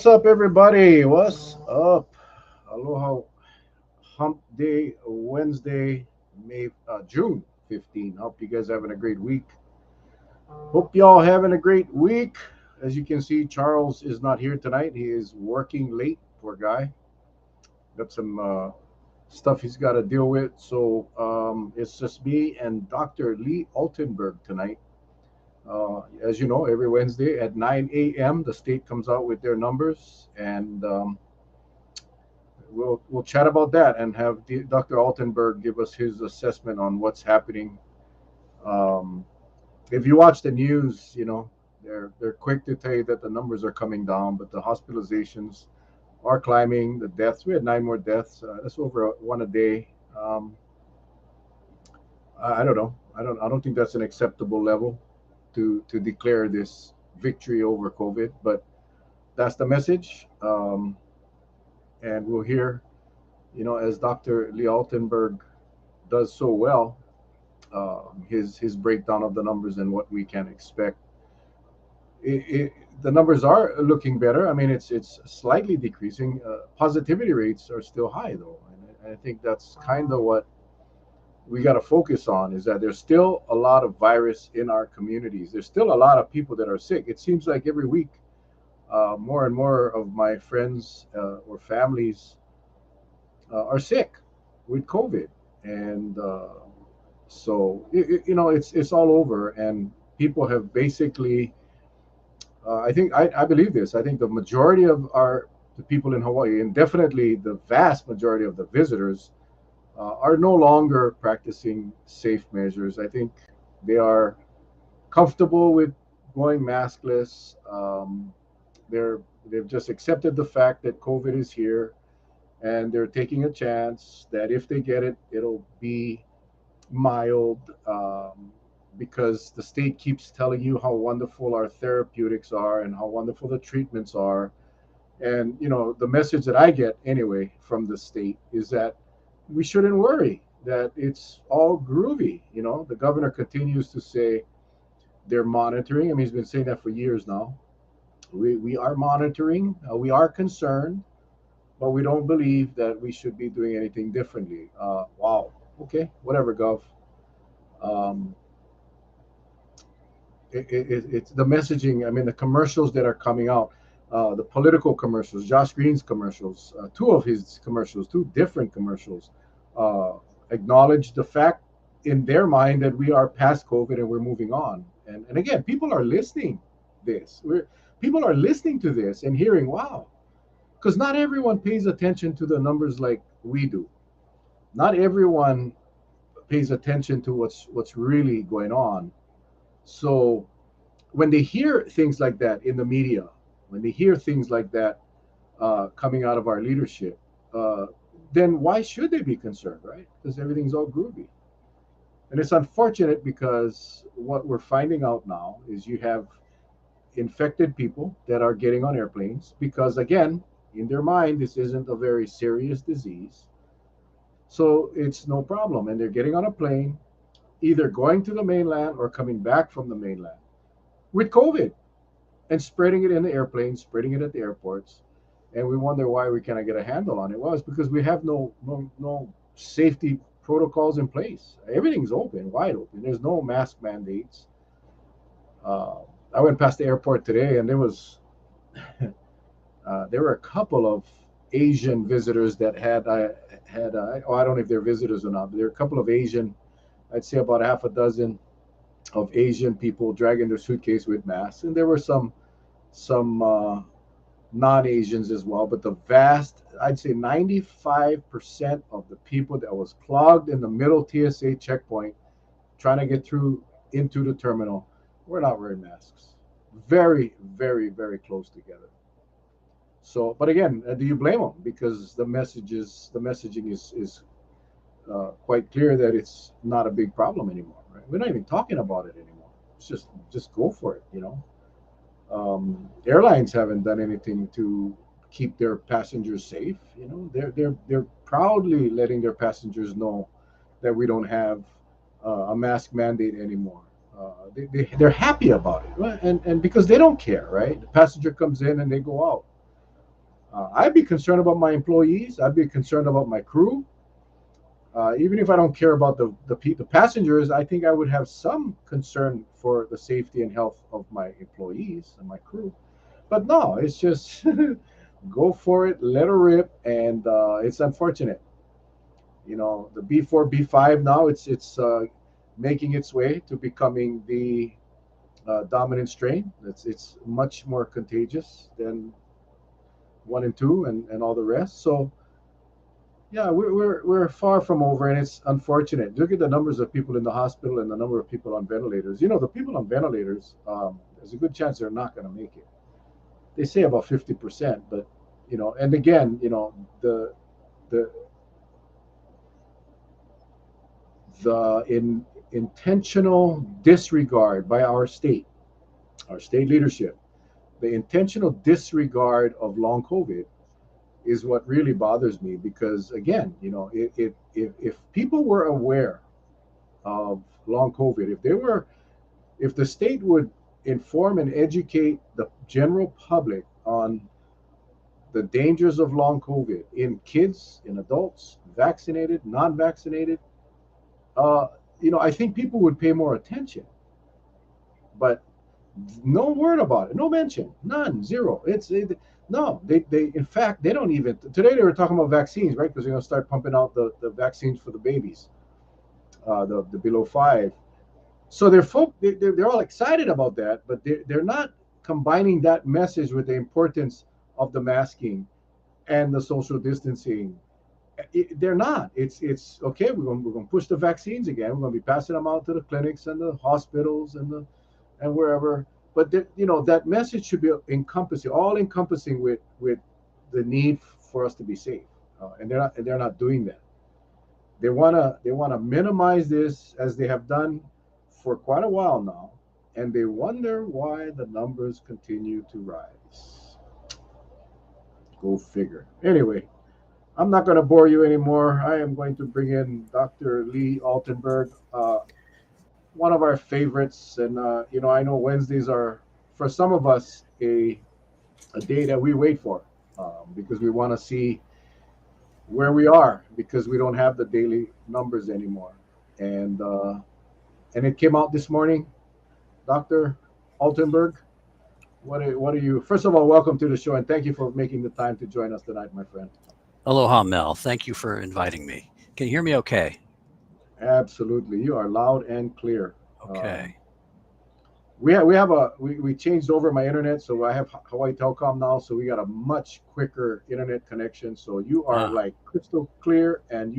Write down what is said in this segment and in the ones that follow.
What's up, everybody? What's up? Aloha Hump Day, Wednesday, June 15. Hope you guys having a great week. Hope y'all having a great week. As you can see, Charles is not here tonight. He is working late. Poor guy. Got some stuff he's got to deal with. So it's just me and Dr. Lee Altenberg tonight. As you know, every Wednesday at 9 a.m., the state comes out with their numbers, and we'll chat about that and have Dr. Altenberg give us his assessment on what's happening. Um, if you watch the news, they're quick to tell you that the numbers are coming down, but the hospitalizations are climbing. The deaths, we had 9 more deaths. That's over one a day. I don't know. I don't think that's an acceptable level to declare this victory over COVID, but that's the message. And we'll hear, as Dr. Lee Altenberg does so well, his breakdown of the numbers and what we can expect. The numbers are looking better. I mean, it's slightly decreasing. Positivity rates are still high, though, and I think that's kind of what we got to focus on, is that there's still a lot of virus in our communities. There's still a lot of people that are sick. It seems like every week, more and more of my friends or families are sick with COVID, and it's all over, and people have basically. I believe this. I think the majority of the people in Hawaii, and definitely the vast majority of the visitors, are no longer practicing safe measures. I think they are comfortable with going maskless. They've just accepted the fact that COVID is here, and they're taking a chance that if they get it, it'll be mild, because the state keeps telling you how wonderful our therapeutics are and how wonderful the treatments are. And the message that I get anyway from the state is that we shouldn't worry, that it's all groovy. The governor continues to say they're monitoring. I mean, he's been saying that for years now. We are monitoring. We are concerned, but we don't believe that we should be doing anything differently. Wow. Okay. Whatever, Gov. Um, it's the messaging. I mean, the commercials that are coming out, the political commercials, Josh Green's commercials, two of his commercials, two different commercials, uh, acknowledge the fact in their mind that we are past COVID and we're moving on. And again, people are listening this. People are listening to this and hearing, wow, because not everyone pays attention to the numbers like we do. Not everyone pays attention to what's really going on. So when they hear things like that in the media, when they hear things like that coming out of our leadership, uh, then why should they be concerned, right? Because everything's all groovy. And it's unfortunate because what we're finding out now is you have infected people that are getting on airplanes because, again, in their mind, this isn't a very serious disease. So it's no problem. And they're getting on a plane, either going to the mainland or coming back from the mainland with COVID and spreading it in the airplanes, spreading it at the airports. And we wonder why we cannot get a handle on it. Well, it's because we have no safety protocols in place. Everything's open, wide open. There's no mask mandates. Uh, I went past the airport today, and there were a couple of Asian visitors that oh, I don't know if they're visitors or not, but there are a couple of Asian, I'd say about half a dozen of Asian people dragging their suitcase with masks, and there were some non-Asians as well. But the vast, I'd say 95% of the people that was clogged in the middle TSA checkpoint trying to get through into the terminal were not wearing masks. Very, very, very close together. So, but again, do you blame them? Because the messaging is quite clear that it's not a big problem anymore. Right? We're not even talking about it anymore. It's just go for it. Airlines haven't done anything to keep their passengers safe. They're proudly letting their passengers know that we don't have a mask mandate anymore. They're happy about it, right? And because they don't care, right? The passenger comes in and they go out. I'd be concerned about my employees. I'd be concerned about my crew. Even if I don't care about the passengers, I think I would have some concern for the safety and health of my employees and my crew. But no, it's just go for it, let her rip, and it's unfortunate. The B4, B5 now it's making its way to becoming the dominant strain. It's much more contagious than one and two and all the rest. So yeah, we're far from over, and it's unfortunate. Look at the numbers of people in the hospital and the number of people on ventilators. The people on ventilators, there's a good chance they're not going to make it. They say about 50%, but and again, the in intentional disregard by our state leadership, the intentional disregard of long COVID is what really bothers me because again, if people were aware of long COVID, if the state would inform and educate the general public on the dangers of long COVID in kids, in adults, vaccinated, non-vaccinated, uh, I think people would pay more attention. But no word about it, no mention, none, zero. No, they in fact they don't even. Today they were talking about vaccines, right? Because they're going to start pumping out the vaccines for the babies, the below 5. So they're all excited about that, but they're not combining that message with the importance of the masking and the social distancing. They're not. It's okay. We're going to push the vaccines again. We're going to be passing them out to the clinics and the hospitals and wherever. But that message should be encompassing, all encompassing with the need for us to be safe. And they're not doing that. They wanna minimize this as they have done for quite a while now, and they wonder why the numbers continue to rise. Go figure. Anyway, I'm not going to bore you anymore. I am going to bring in Dr. Lee Altenberg, one of our favorites. And I know Wednesdays are, for some of us, a day that we wait for because we want to see where we are because we don't have the daily numbers anymore. And it came out this morning, Dr. Altenberg. What are you? First of all, welcome to the show, and thank you for making the time to join us tonight, my friend. Aloha, Mel. Thank you for inviting me. Can you hear me okay? Absolutely, you are loud and clear. Okay. We changed over my internet, so I have Hawaii Telcom now, so we got a much quicker internet connection. So you are Ah, like crystal clear, and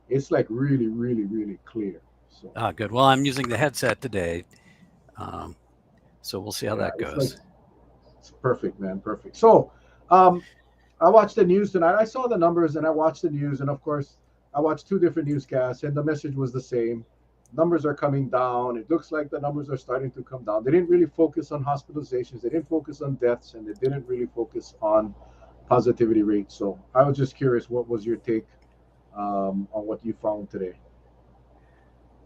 it's like really, really, really clear. So good. Well, I'm using the headset today, um, so we'll see how yeah, that goes. it's perfect, man, perfect. So um, I watched the news tonight. I saw the numbers and I watched the news, and of course, I watched two different newscasts, and the message was the same. Numbers are coming down. It looks like the numbers are starting to come down. They didn't really focus on hospitalizations. They didn't focus on deaths, and they didn't really focus on positivity rates. So I was just curious, what was your take on what you found today?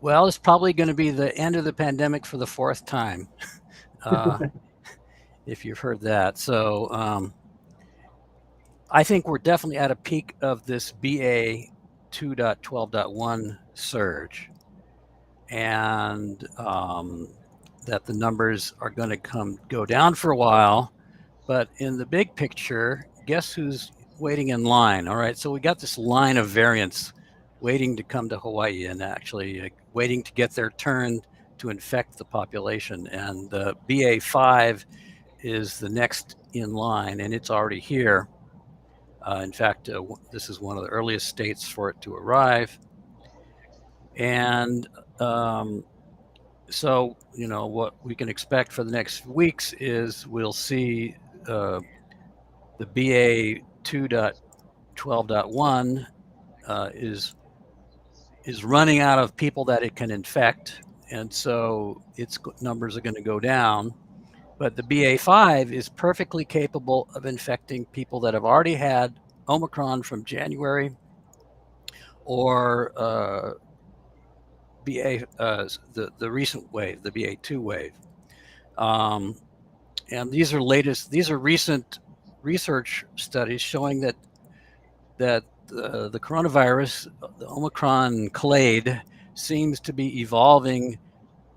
Well, it's probably going to be the end of the pandemic for the fourth time, uh, if you've heard that. So I think we're definitely at a peak of this BA 2.12.1 surge, and that the numbers are going to go down for a while. But in the big picture, guess who's waiting in line? All right, so we got this line of variants waiting to come to Hawaii and actually waiting to get their turn to infect the population. And the BA5 is the next in line, and it's already here. In fact, this is one of the earliest states for it to arrive. And so, what we can expect for the next weeks is we'll see the BA 2.12.1 is running out of people that it can infect, and so its numbers are going to go down. But the BA5 is perfectly capable of infecting people that have already had Omicron from January or the recent wave, the BA2 wave. And these are recent research studies showing that the coronavirus, the Omicron clade, seems to be evolving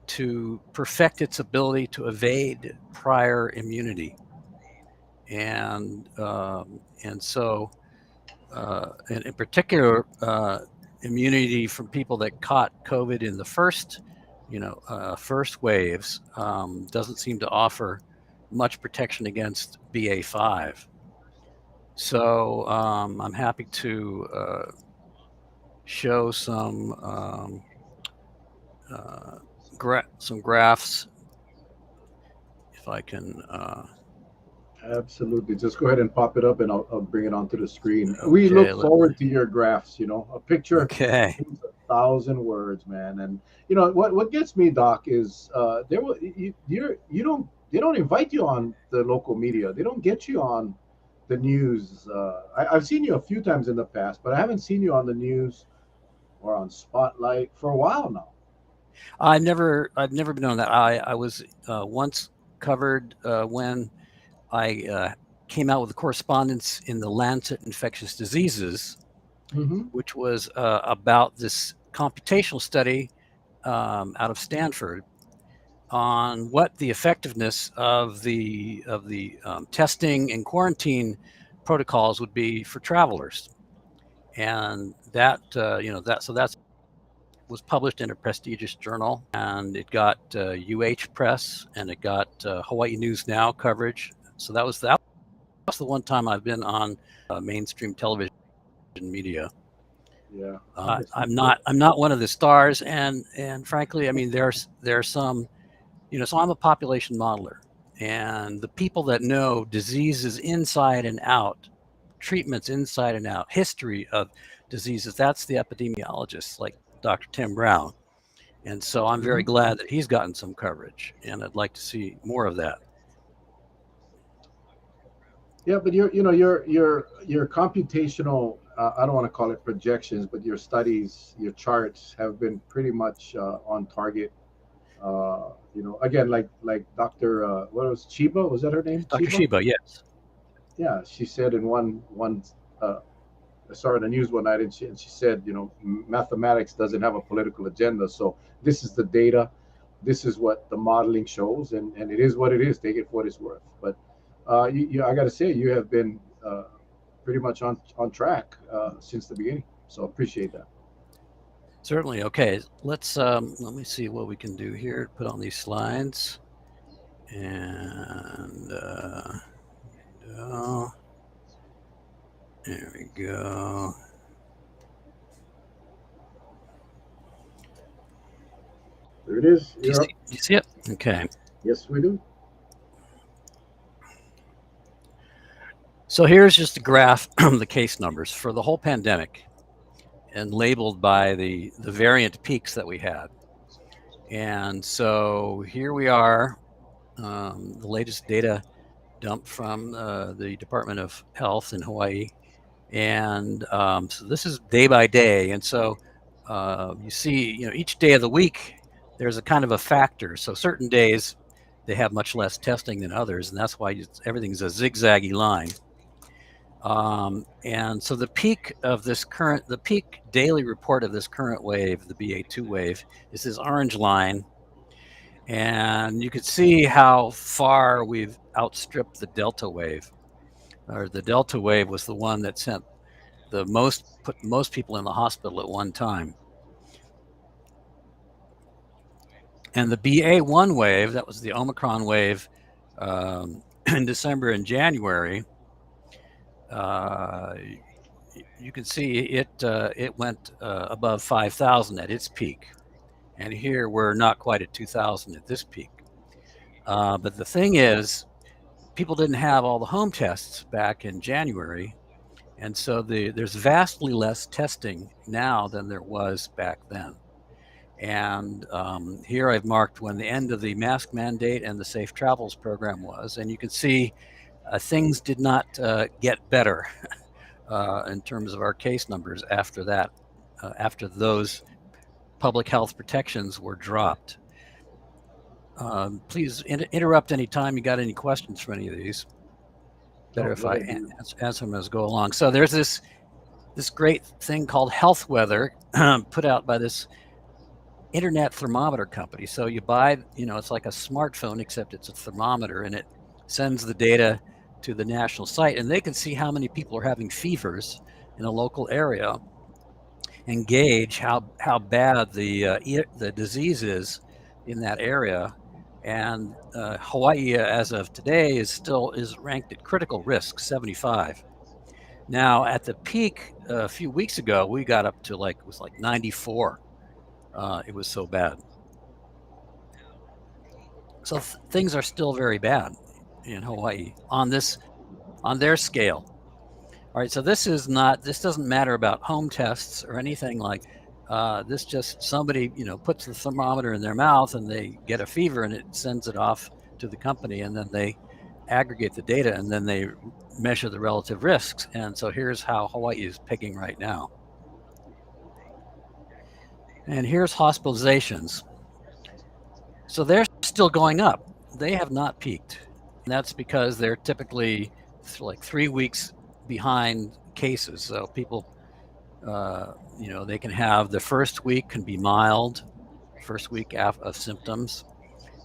to perfect its ability to evade prior immunity, and so and in particular immunity from people that caught COVID in the first first waves doesn't seem to offer much protection against BA5. So I'm happy to show some graphs if I can. Absolutely. Just go ahead and pop it up, and I'll bring it onto the screen. We Okay, look forward to your graphs. A picture okay. means 1,000 words, man. And what gets me, Doc, is there will you don't they don't invite you on the local media. They don't get you on the news. I've seen you a few times in the past, but I haven't seen you on the news or on Spotlight for a while now. I've never been on that. I was once covered when I came out with a correspondence in the Lancet Infectious Diseases, Mm-hmm. which was about this computational study out of Stanford on what the effectiveness of the testing and quarantine protocols would be for travelers, and that that was published in a prestigious journal, and it got Press, and it got Hawaii News Now coverage. So that was the one time I've been on mainstream television media. Yeah. I'm not one of the stars, and frankly, I mean, there's some, so I'm a population modeler, and the people that know diseases inside and out, treatments inside and out, history of diseases, that's the epidemiologists like Dr. Tim Brown. And so I'm very Mhm. glad that he's gotten some coverage, and I'd like to see more of that. Yeah, but your computational. I don't want to call it projections, but your studies, your charts have been pretty much on target. Again, like Dr. What was Chiba? Was that her name? Dr. Chiba? Shiba, yes. Yeah, she said in one. I saw her in the news one night, and she said, mathematics doesn't have a political agenda. So this is the data, this is what the modeling shows, and it is what it is. Take it for what it's worth. But I got to say, you have been pretty much on track since the beginning. So appreciate that. Certainly. Okay, let me see what we can do here. Put on these slides, and oh, there we go. There it is. Do You're up. you see it? Okay. Yes, we do. So here's just a graph of the case numbers for the whole pandemic, and labeled by the variant peaks that we had. And so here we are, the latest data dump from the Department of Health in Hawaii. And so this is day by day. And so you see, each day of the week, there's a kind of a factor. So certain days, they have much less testing than others. And that's why everything's a zigzaggy line. And so the peak daily report of this current wave, the BA2 wave, is this orange line. And you could see how far we've outstripped the Delta wave. Or the Delta wave was the one that put most people in the hospital at one time. And the BA1 wave, that was the Omicron wave in December and January, you can see it went above 5,000 at its peak. And here we're not quite at 2,000 at this peak. But the thing is, people didn't have all the home tests back in January. And so there's vastly less testing now than there was back then. And here I've marked when the end of the mask mandate and the safe travels program was. And you can see things did not get better in terms of our case numbers after that, after those public health protections were dropped. Please interrupt anytime you got any questions for any of these. better if I answer them as go along. So there's this great thing called health weather put out by this internet thermometer company. So you buy, it's like a smartphone, except it's a thermometer, and it sends the data to the national site, and they can see how many people are having fevers in a local area and gauge how bad the disease is in that area. And Hawaii, as of today, is ranked at critical risk, 75. Now, at the peak a few weeks ago, we got up to it was like 94. It was so bad. So things are still very bad in Hawaii on their scale. All right, so this doesn't matter about home tests or anything like this. Just somebody, puts the thermometer in their mouth and they get a fever, and it sends it off to the company, and then they aggregate the data, and then they measure the relative risks. And so here's how Hawaii is picking right now. And here's hospitalizations. So they're still going up. They have not peaked. And that's because they're typically like 3 weeks behind cases. So people, they can have the first week can be mild, first week of symptoms.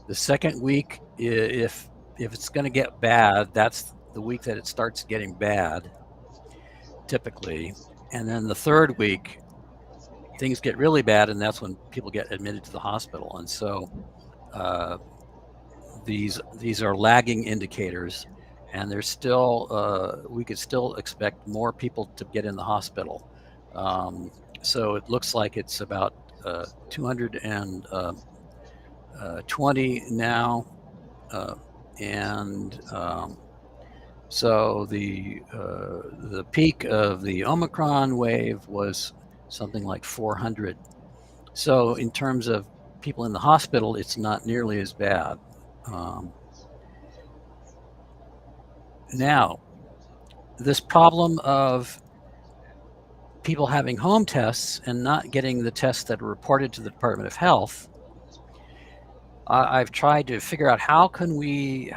The second week, if it's going to get bad, that's the week that it starts getting bad, typically. And then the third week, things get really bad, and that's when people get admitted to the hospital. And so these are lagging indicators, and there's still we could still expect more people to get in the hospital. So it looks like it's about 220 now, and so the peak of the Omicron wave was something like 400. So in terms of people in the hospital, it's not nearly as bad. Now, this problem of people having home tests and not getting the tests that are reported to the Department of Health, I've tried to figure out how can we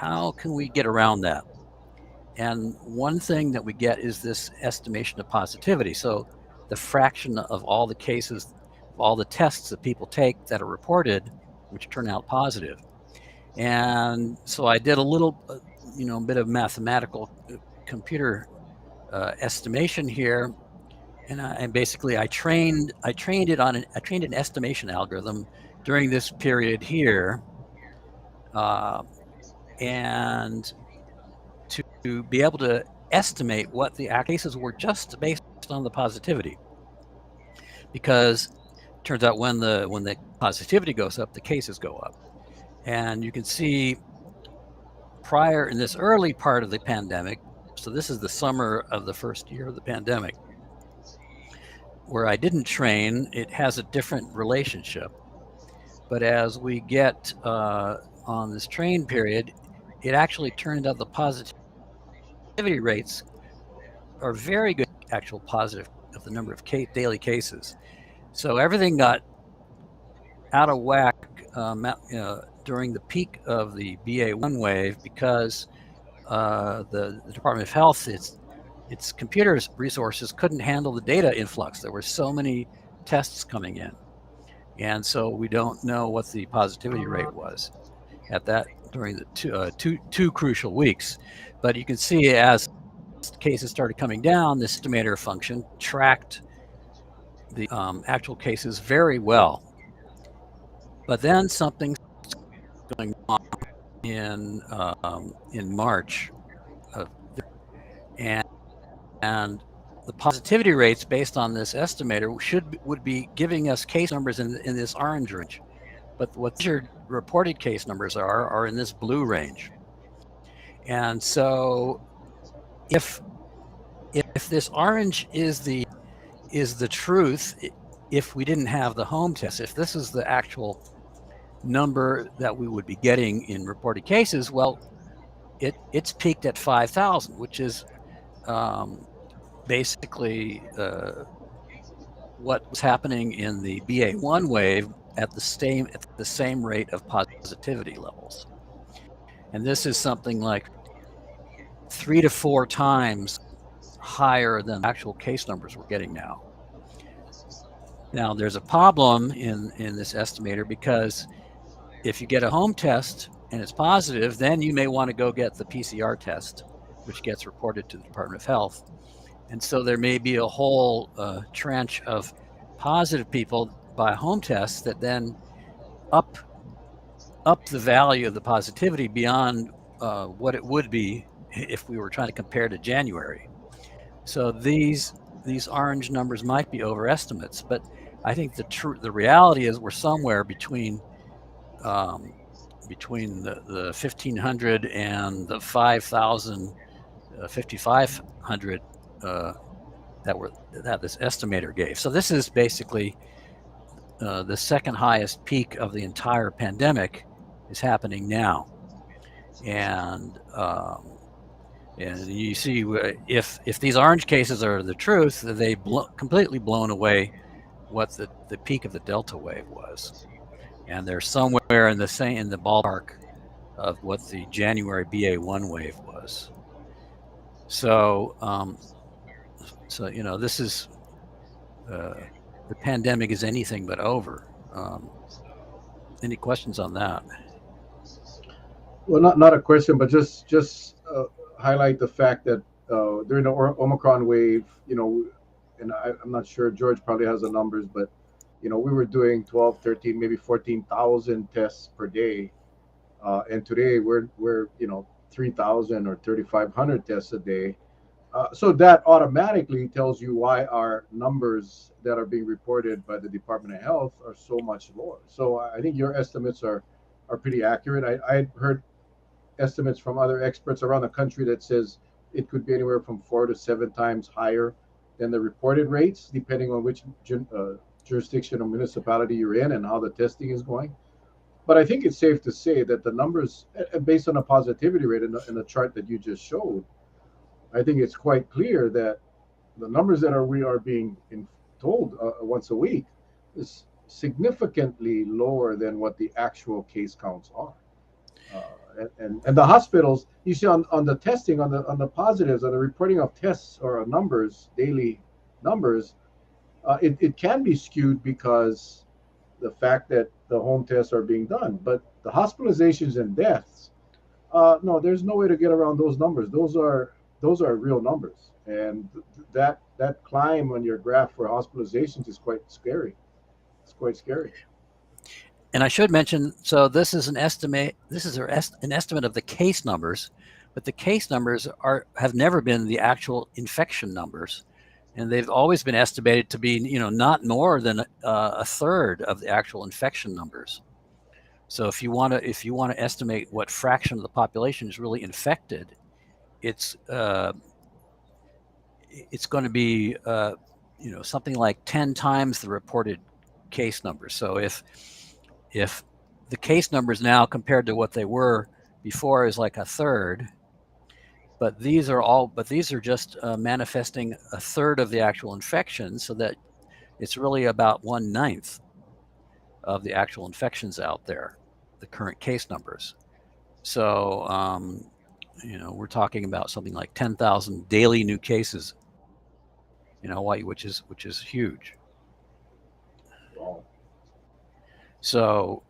get around that. And one thing that we get is this estimation of positivity. So the fraction of all the cases, all the tests that people take that are reported, which turn out positive. And so I did a little, bit of mathematical computer estimation here, and basically I trained an estimation algorithm during this period here, and to be able to estimate what the cases were just based on the positivity, because it turns out when the positivity goes up, the cases go up. And you can see prior in this early part of the pandemic, so this is the summer of the first year of the pandemic, where I didn't train, it has a different relationship. But as we get on this train period, it actually turned out the positivity rates are very good, actual positive of the number of daily cases. So everything got out of whack during the peak of the BA1 wave, because the Department of Health, its computer resources couldn't handle the data influx. There were so many tests coming in. And so we don't know what the positivity rate was at that during the two crucial weeks. But you can see as cases started coming down, this estimator function tracked the actual cases very well. But then something's going on in March, and the positivity rates based on this estimator would be giving us case numbers in this orange range, but what your reported case numbers are in this blue range. And so if this orange is the truth, if we didn't have the home test, if this is the actual number that we would be getting in reported cases, well, it's peaked at 5,000, which is basically what was happening in the BA1 wave at the same rate of positivity levels. And this is something like 3 to 4 times higher than the actual case numbers we're getting now. Now, there's a problem in this estimator, because if you get a home test and it's positive, then you may want to go get the PCR test, which gets reported to the Department of Health. And so there may be a whole trench of positive people by home tests that then up the value of the positivity beyond what it would be if we were trying to compare to January. So these orange numbers might be overestimates, but I think the reality is we're somewhere between the 1,500 and the 5,000, 5,500 that this estimator gave. So this is basically the second highest peak of the entire pandemic is happening now, and you see if these orange cases are the truth, they completely blown away what the peak of the Delta wave was, and they're somewhere in the ballpark of what the January BA1 wave was. So this is the pandemic is anything but over. Any questions on that? Well, not a question, but just highlight the fact that during the Omicron wave, and I'm not sure, George probably has the numbers, but we were doing 12, 13, maybe 14,000 tests per day, and today we're 3,000 or 3,500 tests a day. So that automatically tells you why our numbers that are being reported by the Department of Health are so much lower. So I think your estimates are pretty accurate. I heard estimates from other experts around the country that says it could be anywhere from 4 to 7 times higher than the reported rates, depending on which jurisdiction or municipality you're in and how the testing is going. But I think it's safe to say that the numbers, based on a positivity rate in the chart that you just showed, I think it's quite clear that the numbers that we are being told once a week is significantly lower than what the actual case counts are. And the hospitals, you see on the testing, on the positives, on the reporting of tests or numbers, daily numbers, it can be skewed because the fact that the home tests are being done. But the hospitalizations and deaths, no, there's no way to get around those numbers. Those are real numbers, and that climb on your graph for hospitalizations is quite scary. It's quite scary. And I should mention, so this is an estimate. This is an estimate of the case numbers, but the case numbers have never been the actual infection numbers, and they've always been estimated to be not more than a third of the actual infection numbers. So if you want to estimate what fraction of the population is really infected, it's going to be something like 10 times the reported case numbers. So if the case numbers now compared to what they were before is like a third, but these are just manifesting a third of the actual infections, so that it's really about 1/9 of the actual infections out there, the current case numbers. So we're talking about something like 10,000 daily new cases in Hawaii, which is huge. Wow. So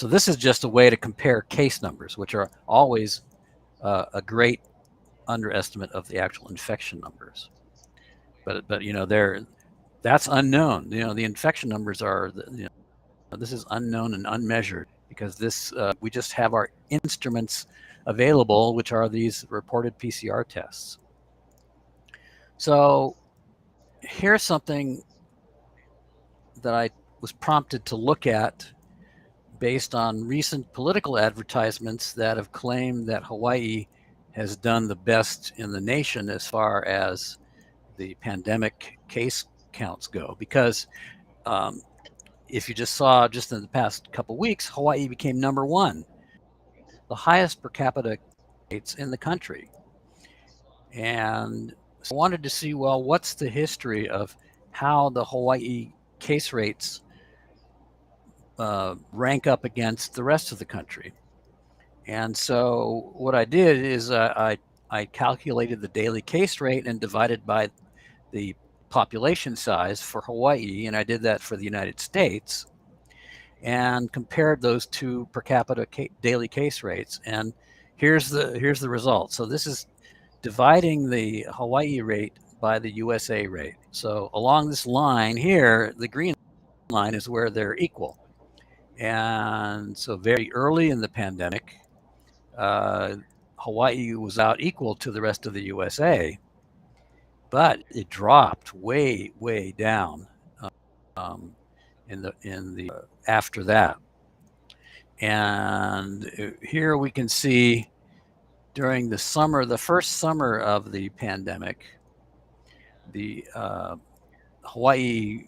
this is just a way to compare case numbers, which are always a great underestimate of the actual infection numbers. But that's unknown. The infection numbers are this is unknown and unmeasured, because we just have our instruments available, which are these reported PCR tests. So here's something that I was prompted to look at based on recent political advertisements that have claimed that Hawaii has done the best in the nation as far as the pandemic case counts go. Because if you just saw just in the past couple of weeks, Hawaii became number 1, the highest per capita rates in the country. And so I wanted to see, well, what's the history of how the Hawaii case rates rank up against the rest of the country. And so what I did is I I calculated the daily case rate and divided by the population size for Hawaii, and I did that for the United States, and compared those two per capita daily case rates. And here's the result. So this is dividing the Hawaii rate by the USA rate. So along this line here, the green line is where they're equal. And so very early in the pandemic, Hawaii was out equal to the rest of the USA, but it dropped way, way down in the after that. And here we can see during the summer, the first summer of the pandemic, the Hawaii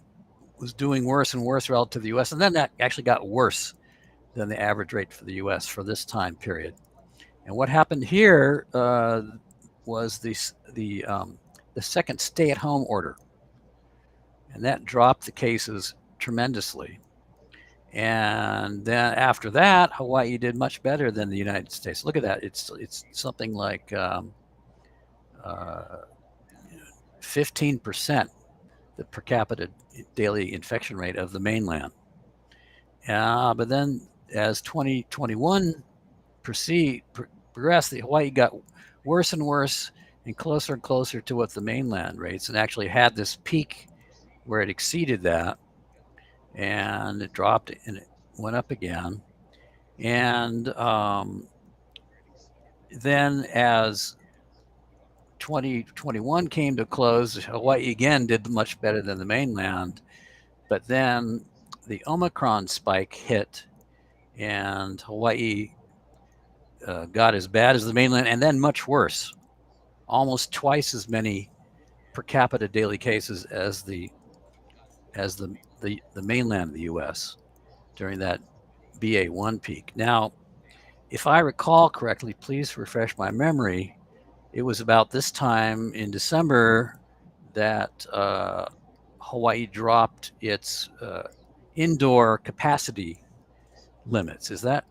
was doing worse and worse relative to the U.S., and then that actually got worse than the average rate for the U.S. for this time period. And what happened here was the second stay-at-home order, and that dropped the cases tremendously. And then after that, Hawaii did much better than the United States. Look at that; it's something like 15% the per capita daily infection rate of the mainland. But then as 2021 progressed, the Hawaii got worse and worse and closer to what the mainland rates, and actually had this peak where it exceeded that, and it dropped and it went up again. And then as 2021 came to close, Hawaii again did much better than the mainland. But then the Omicron spike hit, and Hawaii got as bad as the mainland, and then much worse, almost twice as many per capita daily cases as the mainland of the U.S. during that BA1 peak. Now, if I recall correctly, please refresh my memory, it was about this time in December that Hawaii dropped its indoor capacity limits. Does that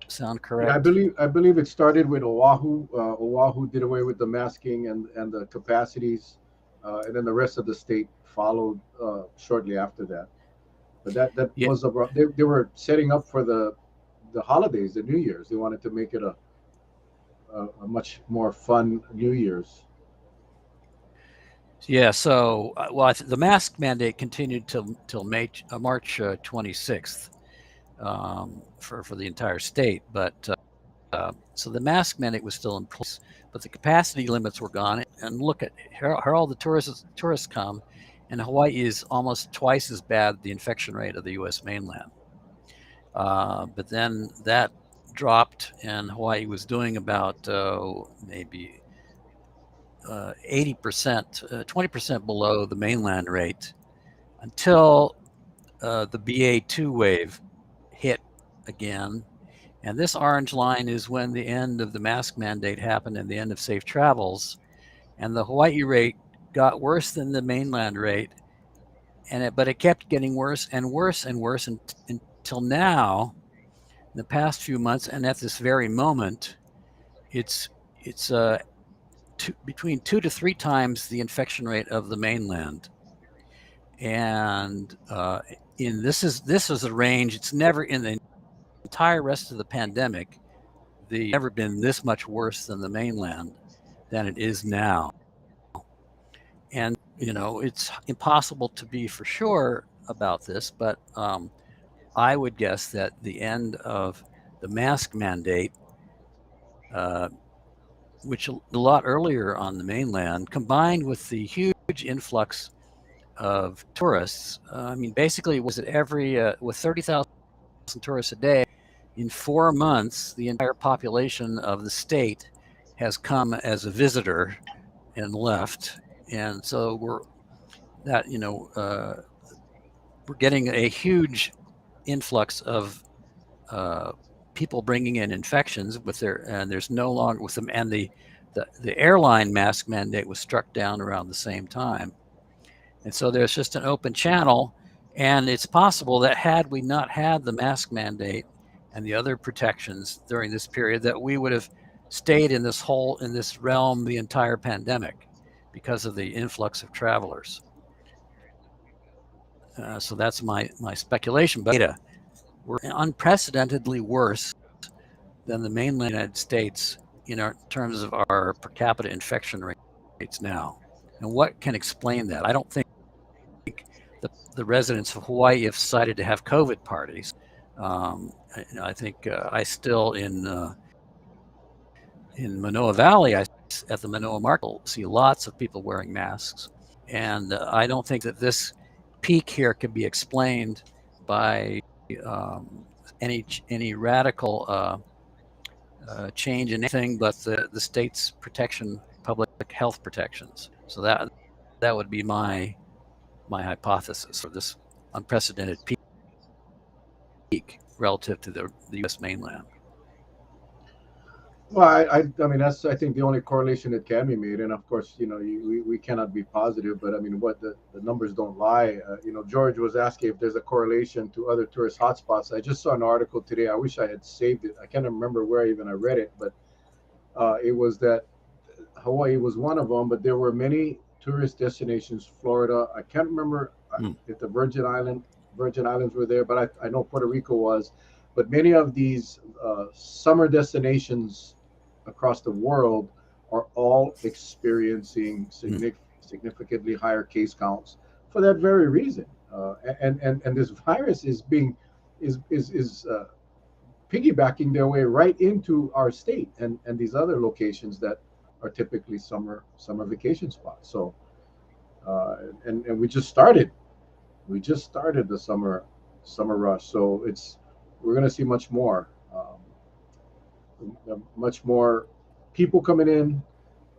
sound correct? Yeah, I believe it started with Oahu. Oahu did away with the masking and the capacities, and then the rest of the state followed shortly after that. But that Yeah. was they were setting up for the holidays, the New Year's. They wanted to make it a much more fun New Year's. Yeah. So, the mask mandate continued till March 26th for the entire state. But so the mask mandate was still in place, but the capacity limits were gone. And look at here all the tourists come, and Hawaii is almost twice as bad the infection rate of the U.S. mainland. But then that dropped, and Hawaii was doing about maybe 80%, 20% below the mainland rate until the BA2 wave hit again. And this orange line is when the end of the mask mandate happened and the end of safe travels. And the Hawaii rate got worse than the mainland rate, but it kept getting worse and worse and worse until now, in the past few months, and at this very moment, it's between 2 to 3 times the infection rate of the mainland. And this is a range. It's never in the entire rest of the pandemic. Never been this much worse than the mainland than it is now. And it's impossible to be for sure about this, but I would guess that the end of the mask mandate, which a lot earlier on the mainland, combined with the huge influx of tourists. I mean, basically, was it with 30,000 tourists a day in 4 months, the entire population of the state has come as a visitor and left, and so we're getting a huge influx of people bringing in infections and there's no longer with them, and the airline mask mandate was struck down around the same time. And so there's just an open channel, and it's possible that had we not had the mask mandate and the other protections during this period, that we would have stayed in this realm the entire pandemic because of the influx of travelers. So that's my speculation. But data were unprecedentedly worse than the mainland United States in terms of our per capita infection rates now. And what can explain that? I don't think the residents of Hawaii have decided to have COVID parties. I think I still in Manoa Valley, at the Manoa Market, see lots of people wearing masks. And I don't think that this peak here can be explained by any radical change in anything but the state's public health protections. So that would be my hypothesis for this unprecedented peak relative to the U.S. mainland. Well, I mean, that's, I think, the only correlation that can be made. And of course, we cannot be positive, but I mean, what the numbers don't lie. George was asking if there's a correlation to other tourist hotspots. I just saw an article today. I wish I had saved it. I can't remember where even I read it, but it was that Hawaii was one of them, but there were many tourist destinations. Florida, I can't remember if the Virgin Islands were there, but I know Puerto Rico was. But many of these summer destinations across the world are all experiencing significantly higher case counts for that very reason. And this virus is piggybacking their way right into our state and these other locations that are typically summer vacation spots. So and we just started the summer rush. So we're going to see much more people coming in,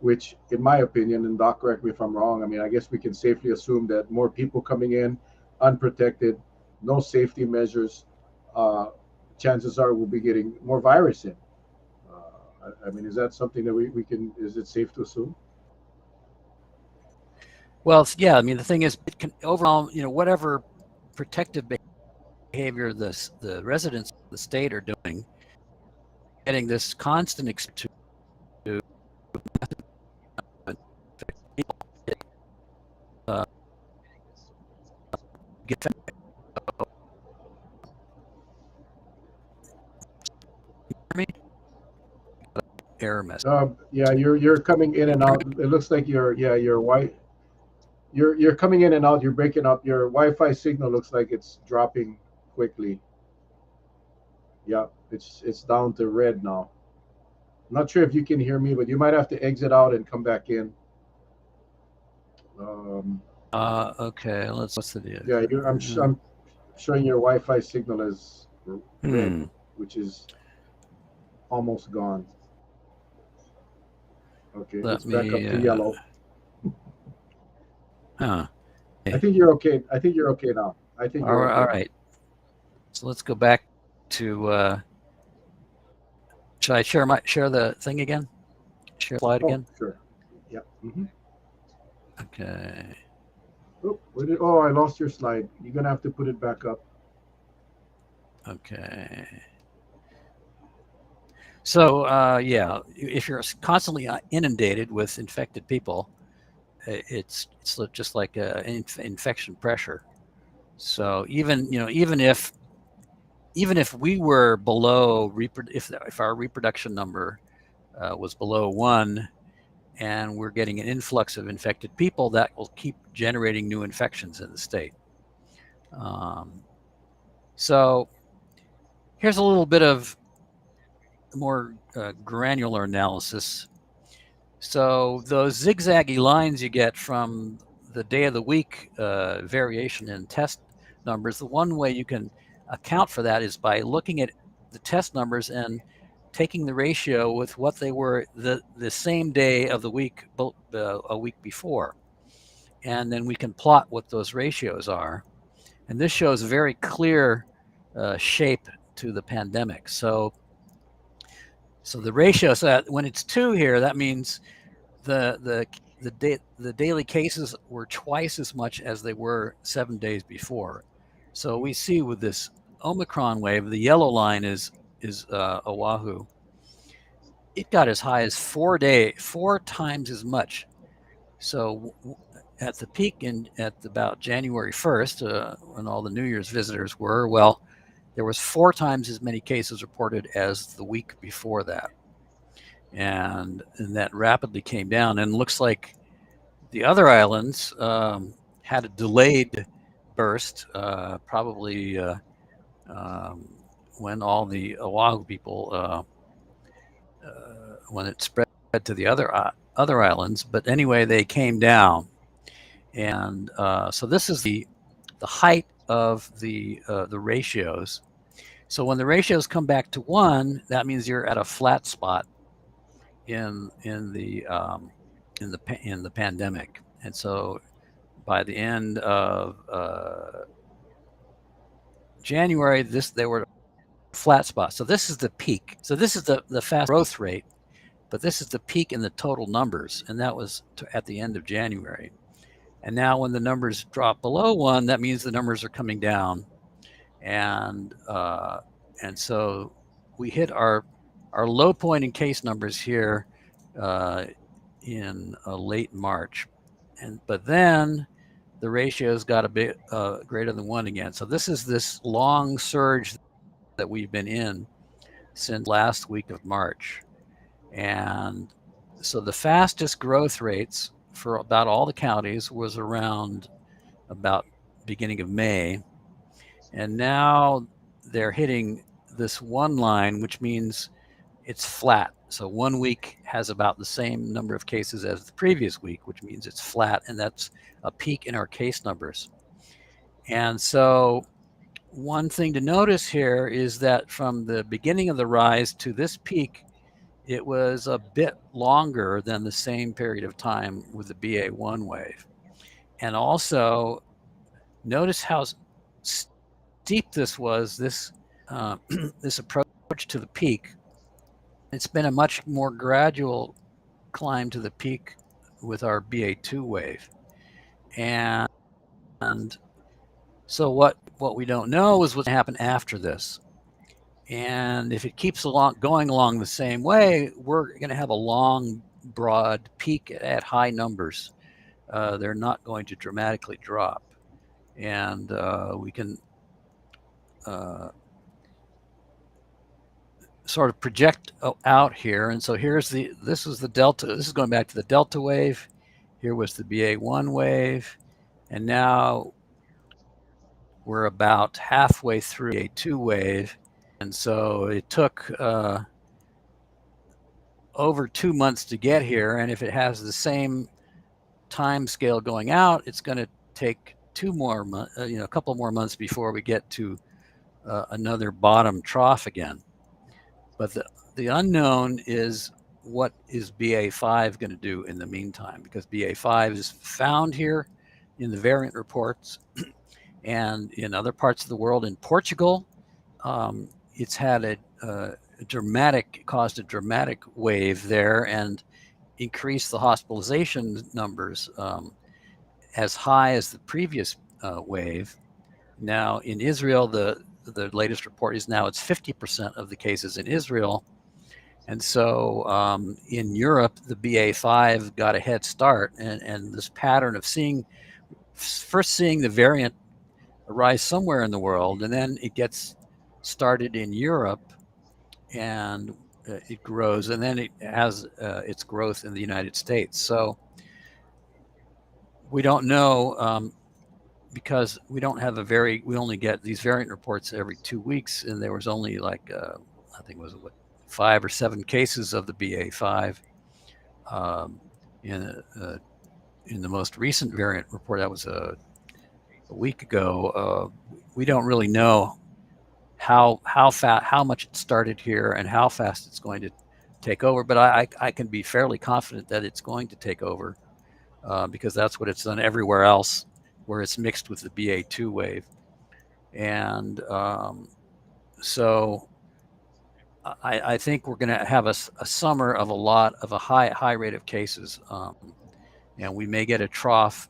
which in my opinion, and Doc, correct me if I'm wrong, I mean, I guess we can safely assume that more people coming in unprotected, no safety measures, chances are we'll be getting more virus in. I mean, is that something that we can, is it safe to assume? Well, yeah, I mean, the thing is, it can overall, whatever protective behavior the residents of the state are doing, getting this constant exposure to get error message. Yeah, you're coming in and out. It looks like your wife. You're coming in and out. You're breaking up. Your Wi-Fi signal looks like it's dropping quickly. Yeah, it's down to red now. I'm not sure if you can hear me, but you might have to exit out and come back in. Okay. What's the deal? Yeah, I'm showing your Wi-Fi signal as red, which is almost gone. Okay, it's back up to yellow. I think you're okay. I think you're okay now. I think you're okay. All right. So let's go back to. Should I share the thing again? Share slide again? Sure. Yeah. Okay. Oh, I lost your slide. You're gonna have to put it back up. Okay. So yeah, if you're constantly inundated with infected people, it's just like infection pressure. So even if we were below if our reproduction number was below 1, and we're getting an influx of infected people, that will keep generating new infections in the state. So here's a little bit of more granular analysis. So those zigzaggy lines you get from the day of the week variation in test numbers, the one way you can account for that is by looking at the test numbers and taking the ratio with what they were the same day of the week a week before. And then we can plot what those ratios are. And this shows a very clear shape to the pandemic. So the ratio, so that when it's 2 here, that means the daily cases were twice as much as they were 7 days before. So we see with this Omicron wave, the yellow line is Oahu, it got as high as 4 times as much. So at the peak at about January 1st, when all the New Year's visitors were, well, there was 4 times as many cases reported as the week before that. And that rapidly came down, and looks like the other islands had a delayed burst, probably when all the Oahu people, when it spread to the other islands. But anyway, they came down, and so this is the height of the ratios. So when the ratios come back to 1, that means you're at a flat spot in the pandemic. And so by the end of January, they were a flat spot. So this is the peak. So this is the fast growth rate, but this is the peak in the total numbers, and that was at the end of January. And now when the numbers drop below 1, that means the numbers are coming down, and so we hit our low point in case numbers here in late March, but then the ratios got a bit greater than 1 again. So this is this long surge that we've been in since last week of March. And so the fastest growth rates for about all the counties was around about beginning of May. And now they're hitting this one line, which means it's flat. So 1 week has about the same number of cases as the previous week, which means it's flat, and that's a peak in our case numbers. And so one thing to notice here is that from the beginning of the rise to this peak, it was a bit longer than the same period of time with the BA1 wave. And also, notice how steep this was, this approach to the peak. It's been a much more gradual climb to the peak with our BA2 wave. And so what we don't know is what's going to happen after this. And if it keeps going along the same way, we're going to have a long, broad peak at high numbers. They're not going to dramatically drop. And we can sort of project out here. And so this is the Delta. This is going back to the Delta wave. Here was the BA1 wave. And now we're about halfway through a 2 wave. And so it took over 2 months to get here. And if it has the same time scale going out, it's going to take 2 more months, a couple more months before we get to another bottom trough again. But the unknown is, what is BA5 going to do in the meantime? Because BA5 is found here in the variant reports and in other parts of the world. In Portugal, it's had caused a dramatic wave there and increased the hospitalization numbers as high as the previous wave. Now in Israel, the latest report is now it's 50% of the cases in Israel. And so in Europe, the BA5 got a head start, and this pattern of first seeing the variant arise somewhere in the world, and then it gets started in Europe, and it grows, and then it has its growth in the United States. So we don't know, because we don't have we only get these variant reports every 2 weeks, and there was only I think it was 5 or 7 cases of the BA5 in the most recent variant report. That was a week ago. We don't really know how much it started here and how fast it's going to take over, but I can be fairly confident that it's going to take over, because that's what it's done everywhere else where it's mixed with the BA2 wave. And so I think we're going to have a summer of a high rate of cases, and we may get a trough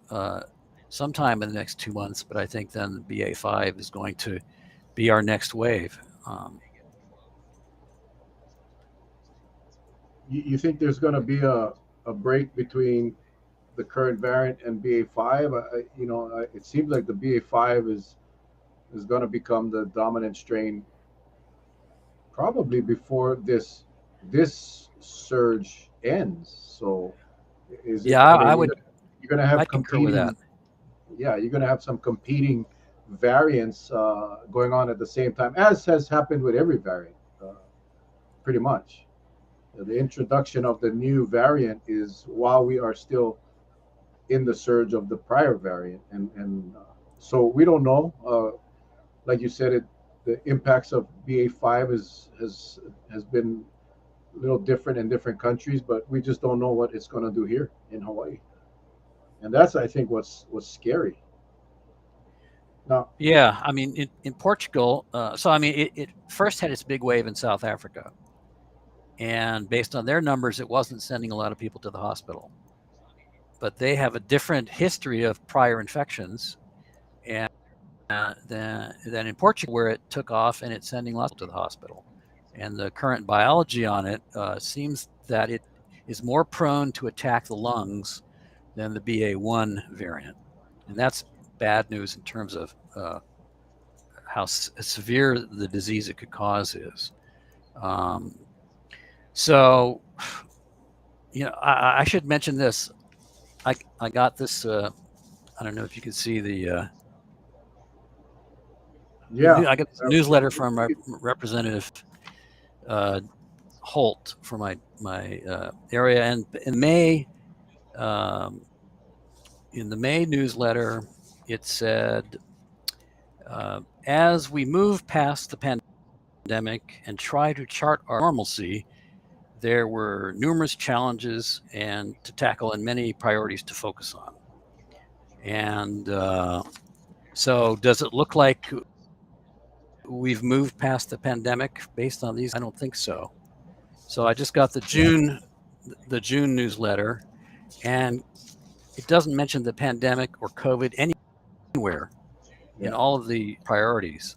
sometime in the next 2 months, but I think then the BA5 is going to be our next wave. You think there's going to be a break between the current variant and BA5? It seems like the BA5 is going to become the dominant strain probably before this surge ends. So is it? Yeah, I mean, I would. you're going to have I'd concur with that. competing. Yeah, you're going to have some competing variants going on at the same time, as has happened with every variant, pretty much. The introduction of the new variant is while we are still in the surge of the prior variant, and so we don't know. Like you said, the impacts of BA5 has been a little different in different countries, but we just don't know what it's going to do here in Hawaii, and that's I think what's scary. Now, Yeah, I mean, in Portugal, so I mean, it first had its big wave in South Africa, and based on their numbers, it wasn't sending a lot of people to the hospital. But they have a different history of prior infections, and than in Portugal, where it took off and it's sending lots of people to the hospital. And the current biology on it seems that it is more prone to attack the lungs than the BA1 variant, and that's bad news in terms of how severe the disease it could cause is. Um, so, I should mention this. I got this. I don't know if you can see yeah, I got this newsletter from Representative uh, Holt for my area, and um, in the May newsletter, it said, as we move past the pandemic and try to chart our normalcy, there were numerous challenges and to tackle and many priorities to focus on. And so, does it look like we've moved past the pandemic based on these? I don't think so. So I just got the June newsletter, and it doesn't mention the pandemic or COVID anywhere in yeah, all of the priorities.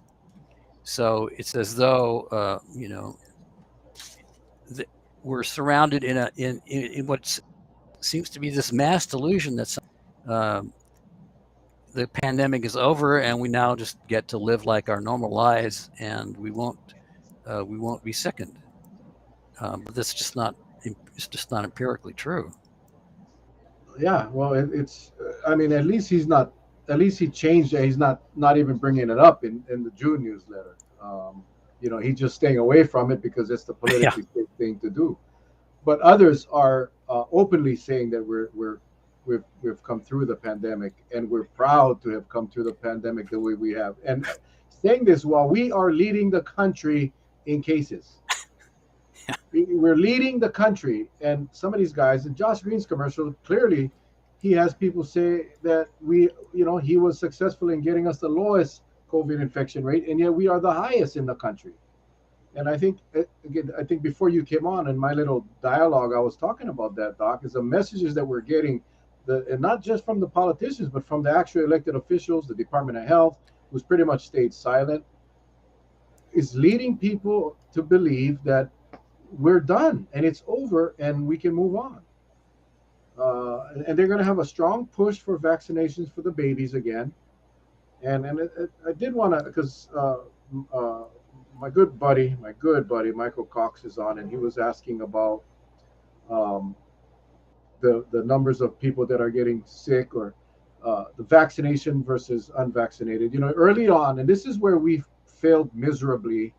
So it's as though we're surrounded in what seems to be this mass delusion that um, the pandemic is over and we now just get to live like our normal lives and we won't be sickened. But that's just not it's just not empirically true. yeah. Well, it's. I mean, at least he's not. At least he changed it. He's not even bringing it up in the June newsletter. He's just staying away from it because it's the Yeah. politically safe thing to do. But others are openly saying that we've come through the pandemic and we're proud to have come through the pandemic the way we have, and saying this while we are leading the country in cases. We're leading the country, and some of these guys in Josh Green's commercial, clearly he has people say that he was successful in getting us the lowest COVID infection rate, and yet we are the highest in the country. And I think, again, I think before you came on in my little dialogue, I was talking about that, Doc, is the messages that we're getting, and not just from the politicians, but from the actual elected officials, the Department of Health, who's pretty much stayed silent, is leading people to believe that we're done and it's over and we can move on. And they're going to have a strong push for vaccinations for the babies again. And I did want to, because uh, my good buddy Michael Cox is on, and he was asking about um, the numbers of people that are getting sick, or the vaccination versus unvaccinated. Early on, and this is where we failed miserably,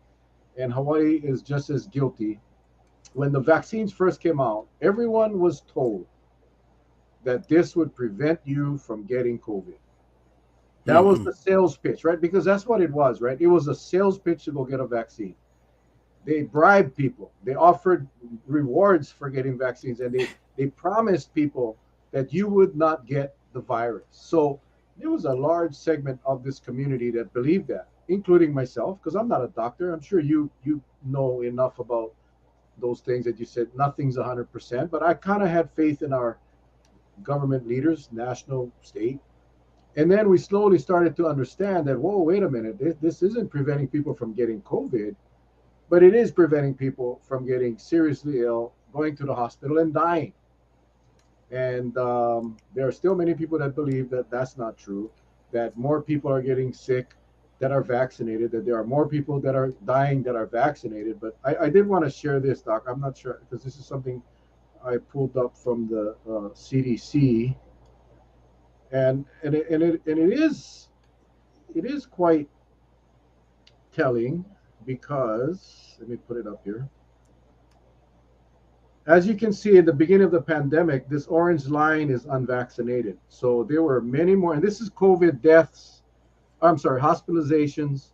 and Hawaii is just as guilty. When the vaccines first came out, everyone was told that this would prevent you from getting COVID. That was Mm-hmm. the sales pitch, right? Because that's what it was, right? It was a sales pitch to go get a vaccine. They bribed people. They offered rewards for getting vaccines, and they promised people that you would not get the virus. So there was a large segment of this community that believed that, including myself, because I'm not a doctor. I'm sure you know enough about those things that you said nothing's 100%, but I kind of had faith in our government leaders, national, state. And then we slowly started to understand that, whoa, wait a minute, this isn't preventing people from getting COVID, but it is preventing people from getting seriously ill, going to the hospital and dying. And there are still many people that believe that that's not true, that more people are getting sick that are vaccinated, that there are more people that are dying that are vaccinated. But I did want to share this, Doc. I'm not sure because this is something I pulled up from the CDC, and it is quite telling because let me put it up here. As you can see, at the beginning of the pandemic, this orange line is unvaccinated. So there were many more, and this is COVID deaths. I'm sorry, hospitalizations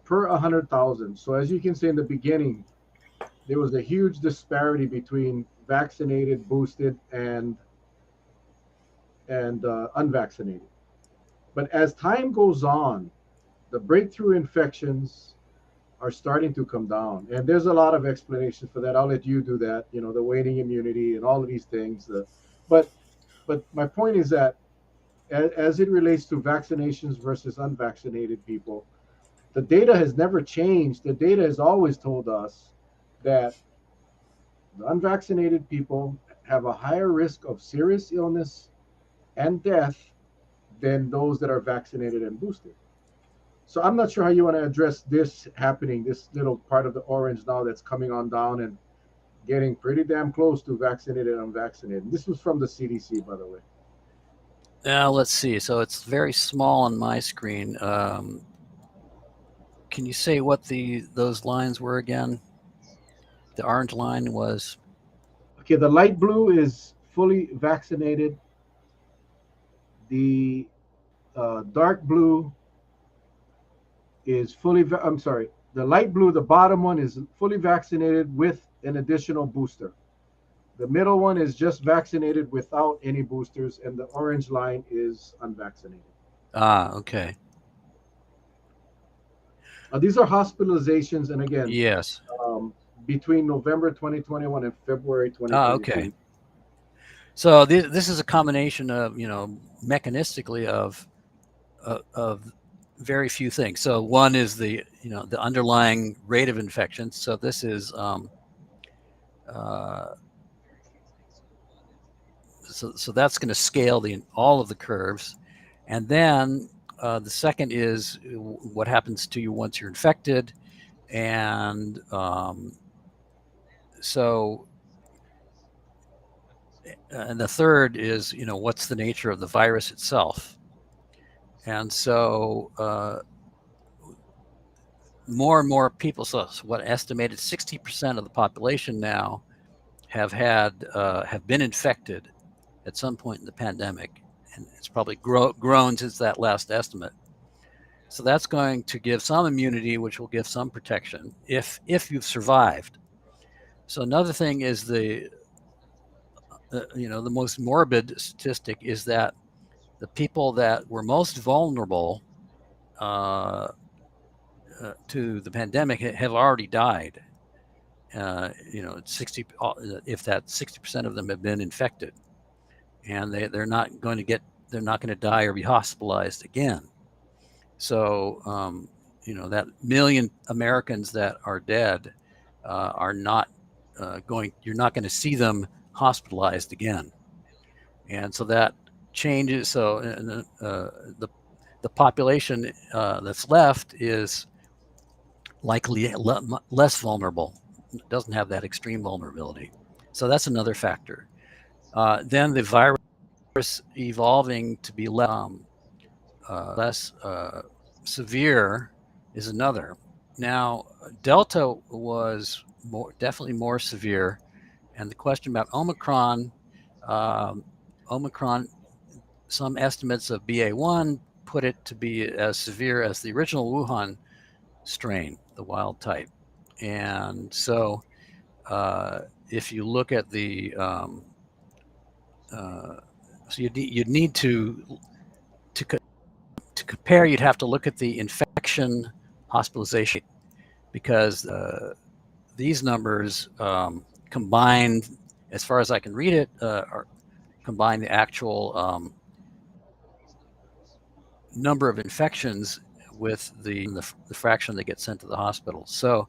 per 100,000. So as you can see in the beginning, there was a huge disparity between vaccinated, boosted, and unvaccinated. But as time goes on, the breakthrough infections are starting to come down, and there's a lot of explanation for that. I'll let you do that. You know, the waning immunity and all of these things. But but my point is that as it relates to vaccinations versus unvaccinated people, the data has never changed. The data has always told us that the unvaccinated people have a higher risk of serious illness and death than those that are vaccinated and boosted. So I'm not sure how you want to address this happening, this little part of the orange now that's coming on down and getting pretty damn close to vaccinated and unvaccinated. This was from the CDC, by the way. Now let's see. So it's very small on my screen. Can you say what those lines were again? The orange line was Okay, the light blue is fully vaccinated. The dark blue is I'm sorry, the light blue, the bottom one is fully vaccinated with an additional booster. The middle one is just vaccinated without any boosters, and the orange line is unvaccinated. okay. These are hospitalizations, and again, Yes. um, between November 2021 and February Okay. 2022. So this is a combination of mechanistically of very few things. So one is the underlying rate of infection. So this is uh, so that's going to scale all of the curves, and then the second is what happens to you once you're infected, and so and the third is what's the nature of the virus itself, and so more and more people. So what estimated 60% of the population now have been infected at some point in the pandemic, and it's probably grown since that last estimate. So that's going to give some immunity, which will give some protection if you've survived. So another thing is the most morbid statistic is that the people that were most vulnerable uh, to the pandemic have already died. 60 if that 60% of them have been infected, and they're not going to die or be hospitalized again. So that million Americans that are dead are not you're not going to see them hospitalized again, and so that changes. So the population that's left is likely less vulnerable, doesn't have that extreme vulnerability. So that's another factor. Then the virus evolving to be less severe is another. Now, Delta was definitely more severe, and the question about Omicron, um, Omicron, some estimates of BA1 put it to be as severe as the original Wuhan strain, the wild type. And so, if you look at so you'd need to compare. You'd have to look at the infection hospitalization, because these numbers combined, as far as I can read it, are combine the actual number of infections with the fraction that get sent to the hospital. So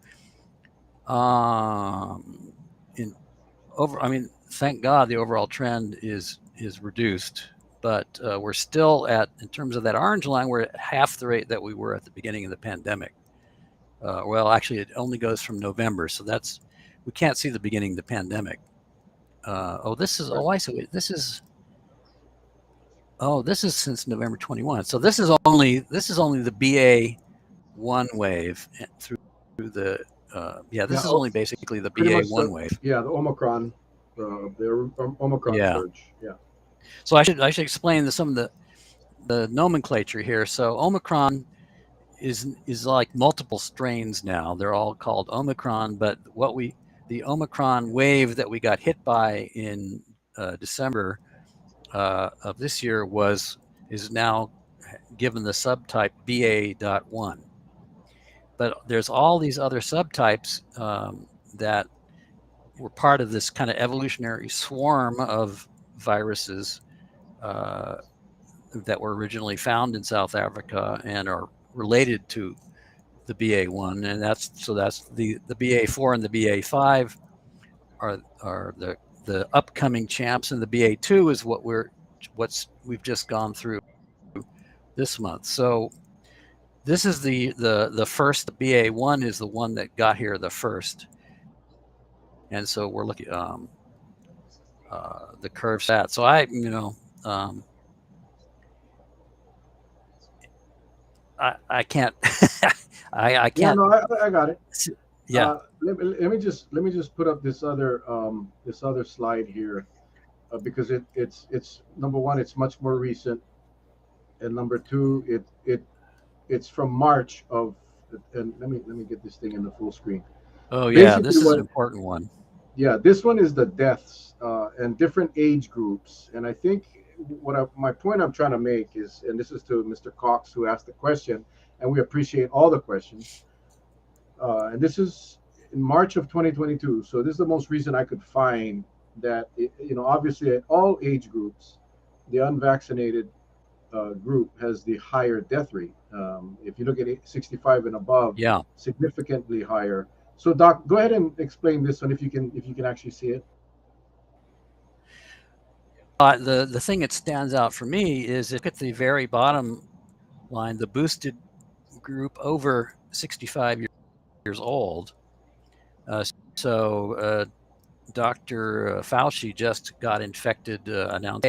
thank God the overall trend is reduced, but we're still at, in terms of that orange line, we're at half the rate that we were at the beginning of the pandemic. Well, actually, it only goes from November, so we can't see the beginning of the pandemic. This is since November 21. So this is only the BA1 wave through the this is only basically the BA1 wave. The Omicron, the Omicron surge. Yeah. So I should explain some of the nomenclature here. So Omicron is like multiple strains now. They're all called Omicron, but the Omicron wave that we got hit by in December of this year is now given the subtype BA.1. But there's all these other subtypes that were part of this kind of evolutionary swarm of viruses that were originally found in South Africa and are related to the BA1, and that's the BA4 and the BA5 are the upcoming champs, and the BA2 is we've just gone through this month. So this is the first. The BA1 is the one that got here the first, and so we're looking the curves that. So I can't. I can't. Yeah, no, I got it. Yeah. Let me just put up this other slide here, because it's number one, it's much more recent, and number two, it's from March of, and let me get this thing in the full screen. Oh yeah, this is an important one. Yeah, this one is the deaths and different age groups, and I think my point I'm trying to make is, and this is to Mr. Cox, who asked the question, and we appreciate all the questions. And this is in March of 2022, so this is the most recent I could find that obviously at all age groups, the unvaccinated group has the higher death rate. If you look at 65 and above, significantly higher. So Doc, go ahead and explain this one if you can actually see it. The thing that stands out for me is, if you look at the very bottom line, the boosted group over 65 years old. So Dr. Fauci just got infected, announced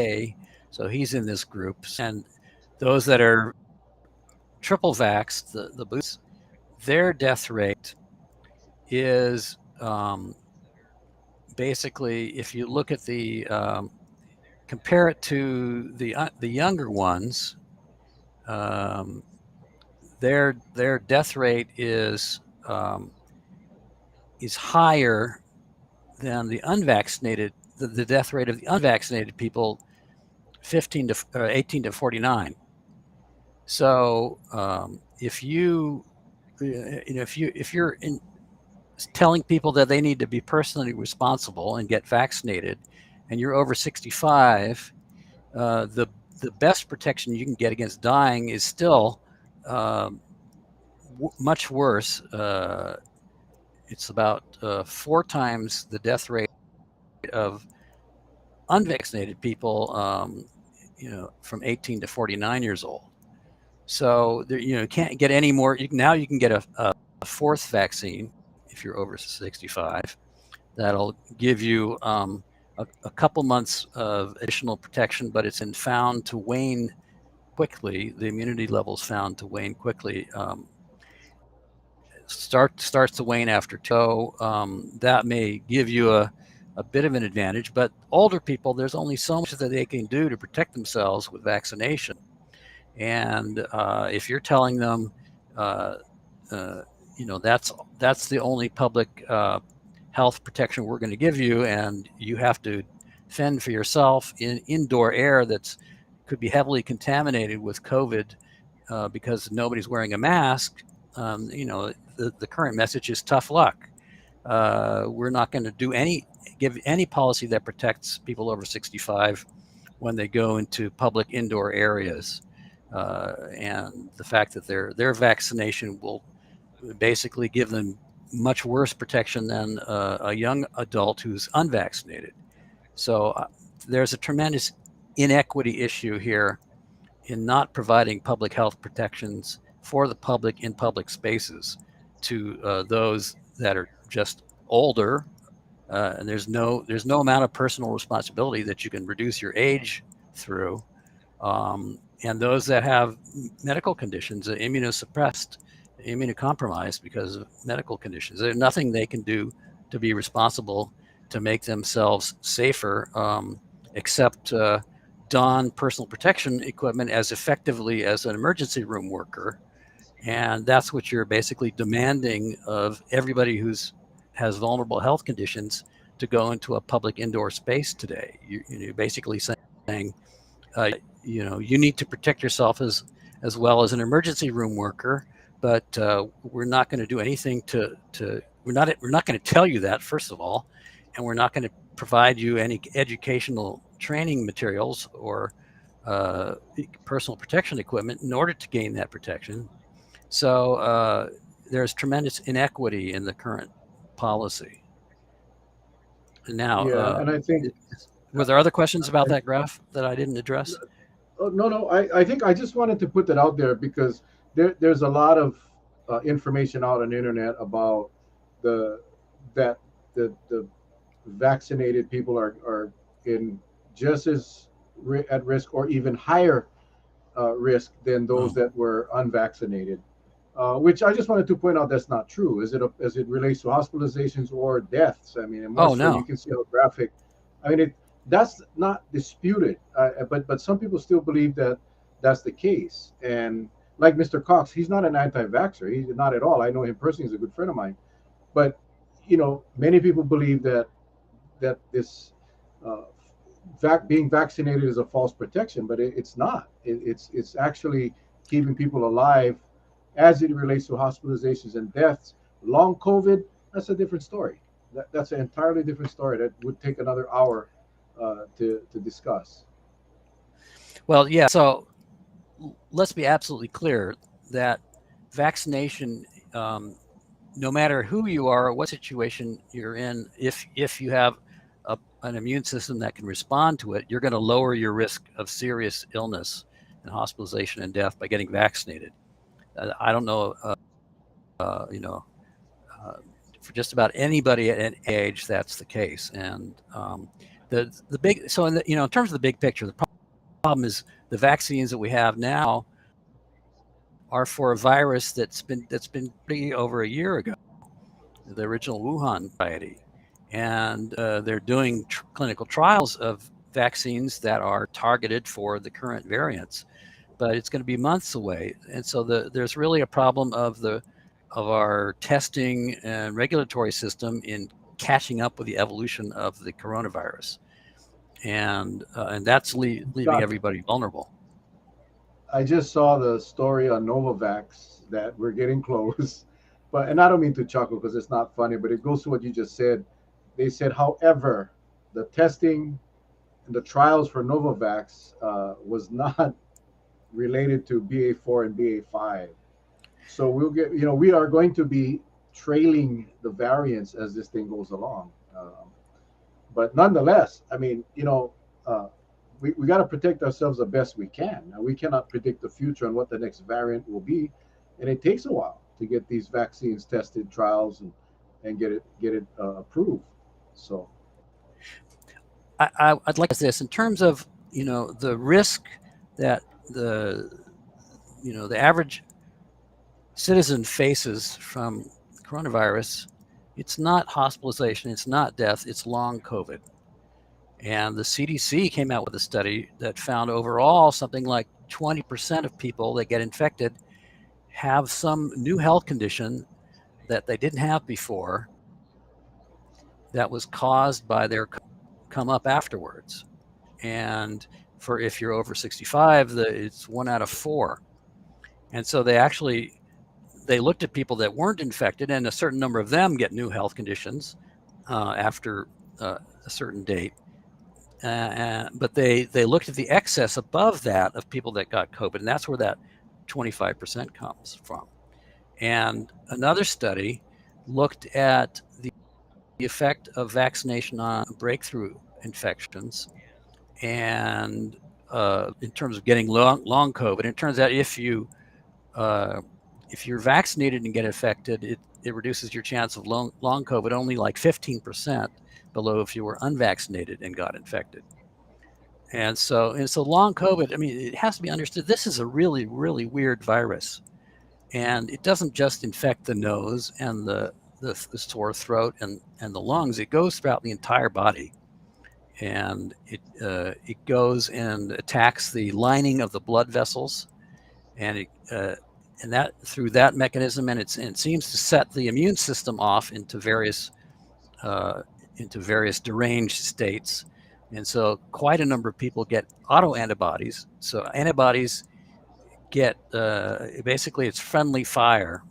so he's in this group. And those that are triple vaxxed, the boosts, their death rate is basically, if you look at the compare it to the younger ones, their death rate is higher than the unvaccinated. The death rate of the unvaccinated people, 18 to 49. So if you're telling people that they need to be personally responsible and get vaccinated, and you're over 65, the best protection you can get against dying is still much worse. It's about 4 times the death rate of unvaccinated people, from 18 to 49 years old. So you can't get any more. You can get a fourth vaccine if you're over 65. That'll give you a couple months of additional protection, but it's found to wane quickly. The immunity levels found to wane quickly. Starts to wane after 2. That may give you a bit of an advantage, but older people, there's only so much that they can do to protect themselves with vaccination. And if you're telling them, that's the only public health protection we're going to give you, and you have to fend for yourself in indoor air could be heavily contaminated with COVID because nobody's wearing a mask, the current message is tough luck. We're not going to give any policy that protects people over 65 when they go into public indoor areas. And the fact that their vaccination will basically give them much worse protection than a young adult who's unvaccinated. So there's a tremendous inequity issue here in not providing public health protections for the public in public spaces to those that are just older. And there's no amount of personal responsibility that you can reduce your age through. And those that have medical conditions, immunosuppressed, immunocompromised because of medical conditions, there's nothing they can do to be responsible to make themselves safer, except don personal protection equipment as effectively as an emergency room worker. And that's what you're basically demanding of everybody has vulnerable health conditions to go into a public indoor space today. You're basically saying, you need to protect yourself as well as an emergency room worker, but we're not going to do anything we're not going to tell you that, first of all, and we're not going to provide you any educational training materials or personal protection equipment in order to gain that protection. So there's tremendous inequity in the current policy. Now, Yeah, and I think were there other questions about that graph that I didn't address? no. I think I just wanted to put that out there because there's a lot of information out on the internet about the that the vaccinated people are in just as at risk or even higher risk than those that were unvaccinated. Which I just wanted to point out that's not true. As it relates to hospitalizations or deaths? I mean, and more so, you can see how graphic. I mean, that's not disputed, but some people still believe that that's the case. And like Mr. Cox, he's not an anti-vaxxer. He's not at all. I know him personally; he's a good friend of mine. But many people believe that this being vaccinated is a false protection, but it's not. It's actually keeping people alive as it relates to hospitalizations and deaths. Long COVID, that's a different story. That's an entirely different story that would take another hour to discuss. Well, yeah. So let's be absolutely clear that vaccination, no matter who you are or what situation you're in, if you have an immune system that can respond to it, you're going to lower your risk of serious illness and hospitalization and death by getting vaccinated. I don't know, for just about anybody at any age, that's the case. And the big, so in terms of the big picture, the problem is the vaccines that we have now are for a virus that's been pretty over a year ago, the original Wuhan variety. And they're doing clinical trials of vaccines that are targeted for the current variants, but it's going to be months away. And so there's really a problem of our testing and regulatory system in catching up with the evolution of the coronavirus, and that's leaving everybody vulnerable. I just saw the story on Novavax that we're getting close, and I don't mean to chuckle because it's not funny, but it goes to what you just said. They said, however, the testing and the trials for Novavax was not related to BA4 and BA5. So we'll get, we are going to be trailing the variants as this thing goes along. But nonetheless, I mean, we got to protect ourselves the best we can. Now, we cannot predict the future and what the next variant will be, and it takes a while to get these vaccines tested, trials, and get it approved. So, I'd like to say this in terms of the risk that the average citizen faces from coronavirus. It's not hospitalization, it's not death, it's long COVID. And the CDC came out with a study that found overall something like 20% of people that get infected have some new health condition that they didn't have before that was caused by their come up afterwards. And for if you're over 65, it's 1 out of 4. And so they looked at people that weren't infected, and a certain number of them get new health conditions after a certain date. But they looked at the excess above that of people that got COVID, and that's where that 25% comes from. And another study looked at the effect of vaccination on breakthrough infections, and in terms of getting long COVID. It turns out if you're vaccinated and get infected, it reduces your chance of long COVID only like 15% below if you were unvaccinated and got infected. And so long COVID, I mean, it has to be understood, this is a really, really weird virus. And it doesn't just infect the nose and the sore throat and the lungs. It goes throughout the entire body. And it goes and attacks the lining of the blood vessels. And that through that mechanism, and it seems to set the immune system off into various deranged states. And so quite a number of people get autoantibodies. So antibodies get basically it's friendly fire.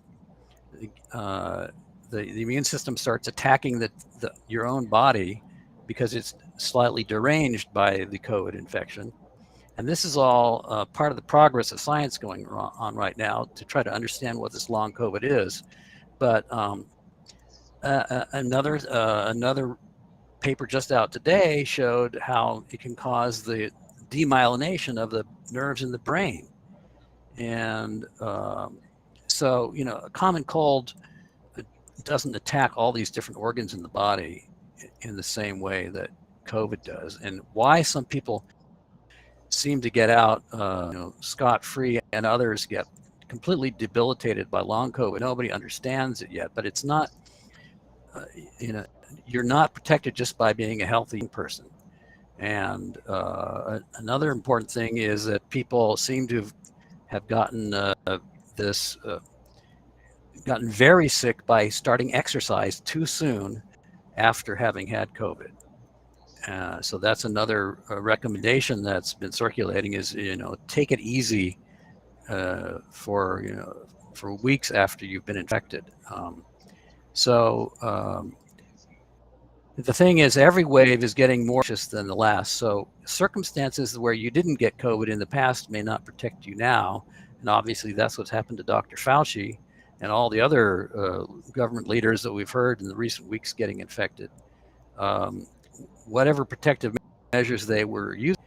The immune system starts attacking your own body because it's slightly deranged by the COVID infection. And this is all part of the progress of science going on right now to try to understand what this long COVID is. But another paper just out today showed how it can cause the demyelination of the nerves in the brain. And so, a common cold doesn't attack all these different organs in the body in the same way that COVID does. And why some people seem to get out scot-free and others get completely debilitated by long COVID, nobody understands it yet. But it's not, you're not protected just by being a healthy person. And another important thing is that people seem to have gotten gotten very sick by starting exercise too soon after having had COVID. So that's another recommendation that's been circulating is, take it easy for weeks after you've been infected. The thing is, every wave is getting more anxious than the last. So circumstances where you didn't get COVID in the past may not protect you now. And obviously that's what's happened to Dr. Fauci and all the other government leaders that we've heard in the recent weeks getting infected. Whatever protective measures they were using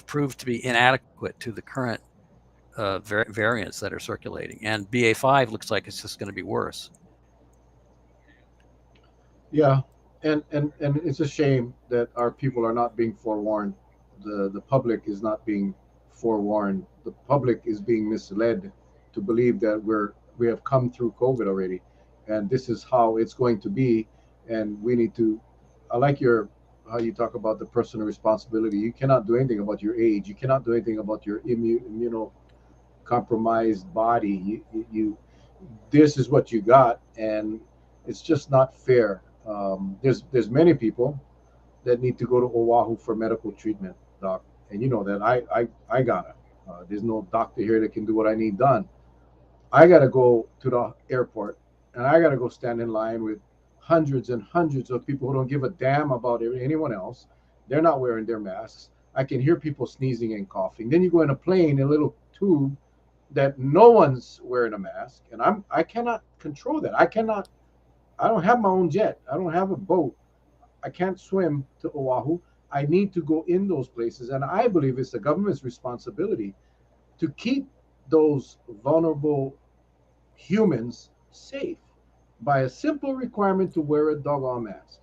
proved to be inadequate to the current variants that are circulating. And BA5 looks like it's just going to be worse. Yeah, and it's a shame that our people are not being forewarned. The public is not being forewarned. The public is being misled to believe that we have come through COVID already, and this is how it's going to be. And we need to. I like how you talk about the personal responsibility. You cannot do anything about your age. You cannot do anything about your immunocompromised body. This is what you got, and it's just not fair. There's many people that need to go to Oahu for medical treatment, doc, and you know that I gotta. There's no doctor here that can do what I need done. I gotta go to the airport, and I gotta go stand in line with hundreds and hundreds of people who don't give a damn about anyone else. They're not wearing their masks. I can hear people sneezing and coughing. Then you go in a plane, in a little tube that no one's wearing a mask, and I cannot control that. I don't have my own jet. I don't have a boat. I can't swim to Oahu. I need to go in those places. And I believe it's the government's responsibility to keep those vulnerable humans safe by a simple requirement to wear a doggone mask.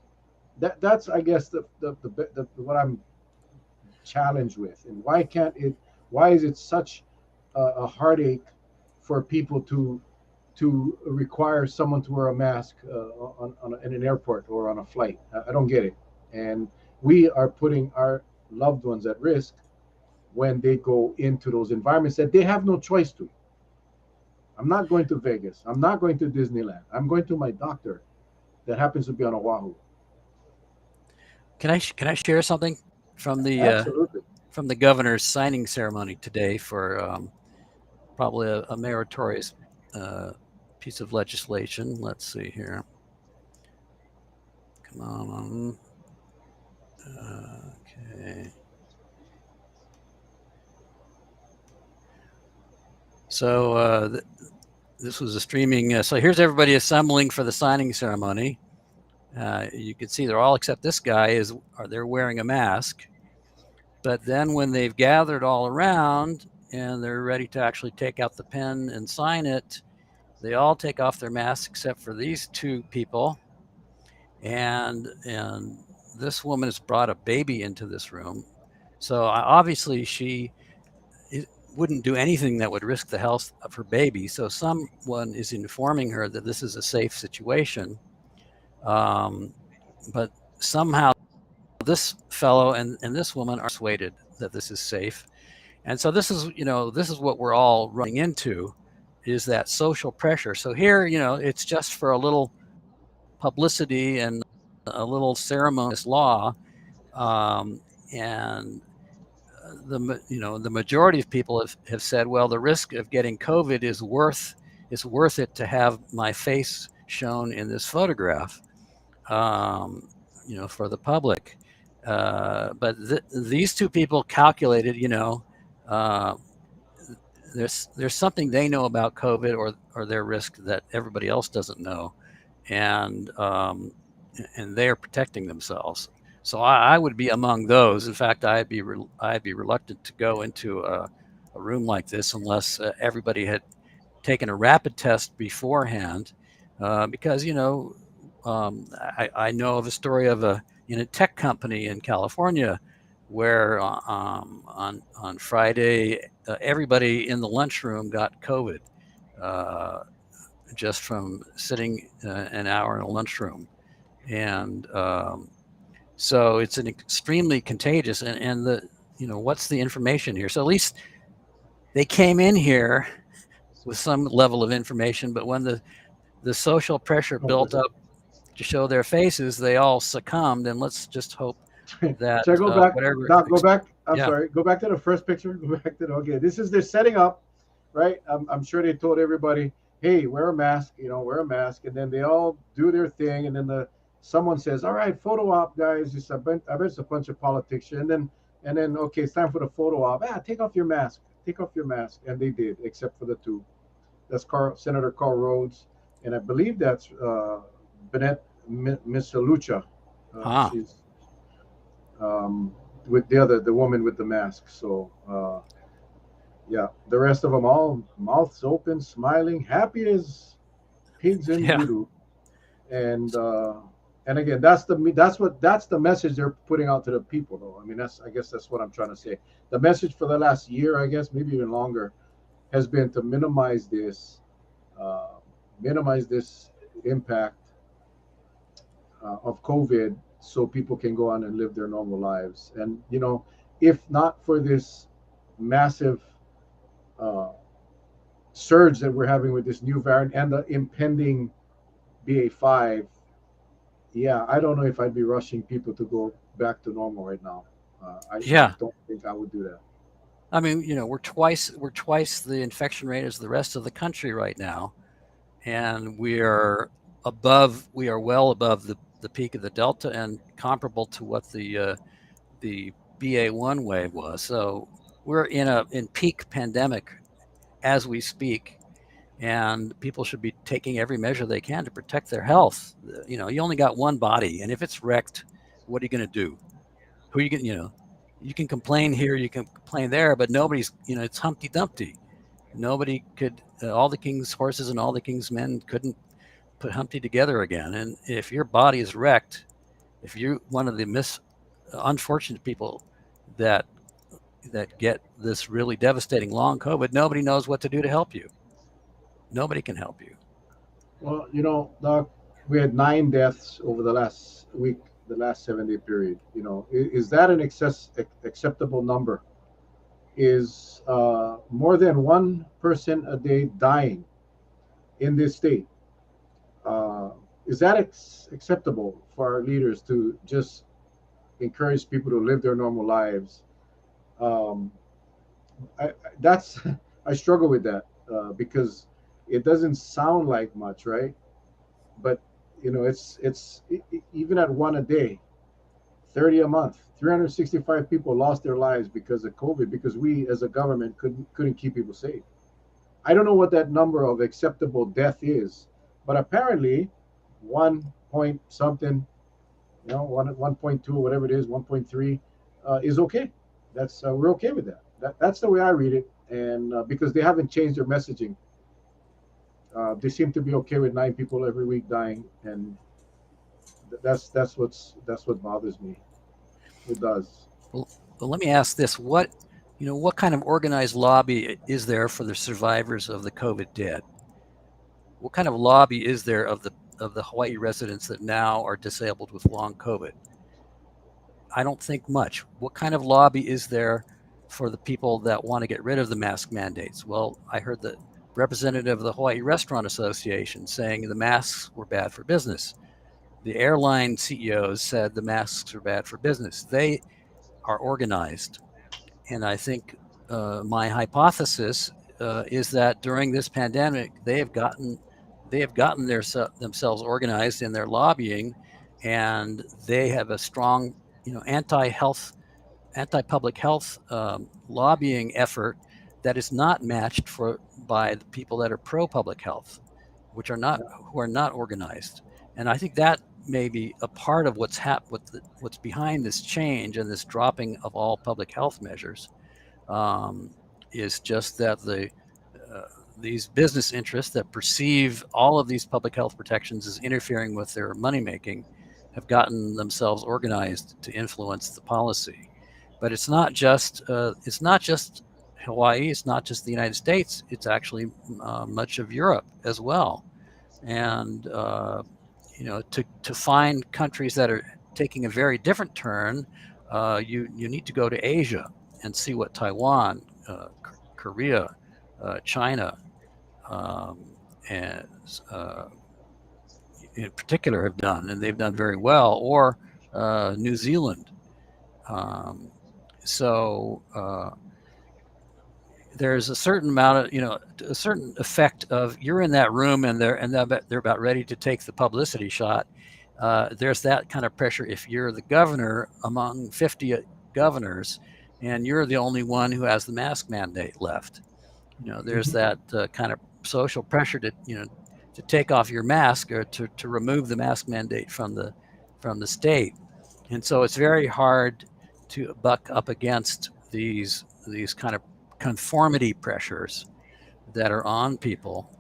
That's I guess the what I'm challenged with. And why is it such a heartache for people to require someone to wear a mask in an airport or on a flight? I don't get it. And we are putting our loved ones at risk when they go into those environments that they have no choice to. I'm not going to Vegas. I'm not going to Disneyland. I'm going to my doctor that happens to be on Oahu. Can I share something from the governor's signing ceremony today for probably a meritorious piece of legislation? Let's see here. Come on. Okay. So this was a streaming. So here's everybody assembling for the signing ceremony. You can see they're all except this guy they're wearing a mask. But then when they've gathered all around and they're ready to actually take out the pen and sign it, they all take off their masks except for these two people. And this woman has brought a baby into this room. So obviously she wouldn't do anything that would risk the health of her baby. So someone is informing her that this is a safe situation. But somehow this fellow and this woman are persuaded that this is safe. And so this is what we're all running into, is that social pressure. So here, it's just for a little publicity and a little ceremonious law. And the majority of people have said, well, the risk of getting COVID is worth it to have my face shown in this photograph, for the public. But these two people calculated, there's something they know about COVID or their risk that everybody else doesn't know, and they're protecting themselves. So I would be among those. In fact, I'd be reluctant to go into a room like this unless everybody had taken a rapid test beforehand, because I know of a story in a tech company in California where on Friday everybody in the lunchroom got COVID just from sitting an hour in a lunchroom, and so it's an extremely contagious. And what's the information here? So at least they came in here with some level of information, but when the social pressure built up to show their faces, they all succumbed. And let's just hope that Should I go back? whatever. Doc, go back. I'm Yeah. sorry. Go back to the first picture. Go back to okay. This is their setting up, right? I'm sure they told everybody, hey, wear a mask. Wear a mask, and then they all do their thing, and then someone says, all right, photo op, guys. I bet it's a bunch of politics, and then okay, it's time for the photo op. Take off your mask. Take off your mask, and they did, except for the two. That's Senator Carl Rhodes, and I believe that's Bennett Misalucha. She's with the woman with the mask. So yeah, the rest of them all mouths open, smiling, happy as pigs in voodoo. And again, that's the message they're putting out to the people, though. I mean, I guess that's what I'm trying to say. The message for the last year, I guess, maybe even longer, has been to minimize this impact of COVID, so people can go on and live their normal lives. And if not for this massive surge that we're having with this new variant and the impending BA5, yeah, I don't know if I'd be rushing people to go back to normal right now. I don't think I would do that. I mean, we're twice the infection rate as the rest of the country right now, and we are well above the peak of the Delta and comparable to what the BA1 wave was. So we're in peak pandemic as we speak, and people should be taking every measure they can to protect their health. You only got one body, and if it's wrecked, what are you going to do? Who are you going to, you can complain here, you can complain there, but nobody's, it's Humpty Dumpty. Nobody could, all the king's horses and all the king's men couldn't put Humpty together again. And if your body is wrecked, if you're one of the unfortunate people that get this really devastating long COVID, nobody knows what to do to help you. Nobody can help you. Well, Doc, we had 9 deaths over the last week, the last 7-day period. Is that an acceptable number? Is more than one person a day dying in this state? Is that acceptable for our leaders to just encourage people to live their normal lives? I struggle with that because it doesn't sound like much, right? But it's even at one a day, 30 a month, 365 people lost their lives because of COVID, because we as a government couldn't keep people safe. I don't know what that number of acceptable death is, but apparently, 1 point something, 1.2, whatever it is, 1.3, is okay. That's We're okay with that. That's the way I read it, and because they haven't changed their messaging, they seem to be okay with 9 people every week dying, and that's what bothers me. It does. Well, well, let me ask this: what kind of organized lobby is there for the survivors of the COVID dead? What kind of lobby is there of the Hawaii residents that now are disabled with long COVID? I don't think much. What kind of lobby is there for the people that want to get rid of the mask mandates? Well, I heard the representative of the Hawaii Restaurant Association saying the masks were bad for business. The airline CEOs said the masks are bad for business. They are organized. And I think my hypothesis is that during this pandemic, they have gotten themselves organized in their lobbying, and they have a strong, anti-public health lobbying effort that is not matched by the people that are pro-public health, which are not who are not organized. And I think that may be a part of what's behind this change and this dropping of all public health measures, um, is just that uh, these business interests that perceive all of these public health protections as interfering with their money making have gotten themselves organized to influence the policy. But it's not just Hawaii. It's not just the United States. It's actually much of Europe as well. And to find countries that are taking a very different turn, you need to go to Asia and see what Taiwan, Korea, China, um, and in particular have done, and they've done very well, or New Zealand. Um, so there's a certain amount of, a certain effect of you're in that room and they're about ready to take the publicity shot. There's that kind of pressure if you're the governor among 50 governors and you're the only one who has the mask mandate left. There's Mhm. that kind of social pressure to take off your mask or to remove the mask mandate from the state. And so it's very hard to buck up against these kind of conformity pressures that are on people.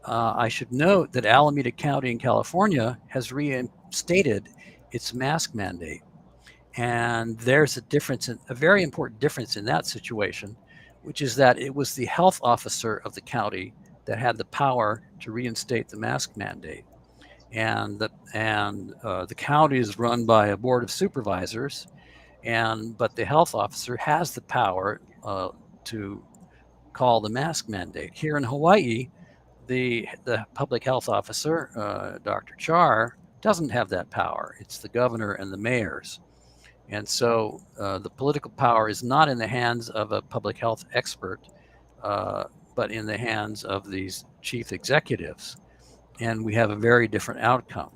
I should note that Alameda County in California has reinstated its mask mandate. And there's a very important difference in that situation, which is that it was the health officer of the county that had the power to reinstate the mask mandate. And the county is run by a board of supervisors, but the health officer has the power to call the mask mandate. Here in Hawaii, the public health officer, Dr. Char, doesn't have that power. It's the governor and the mayors. And so the political power is not in the hands of a public health expert, uh, but in the hands of these chief executives. And we have a very different outcome.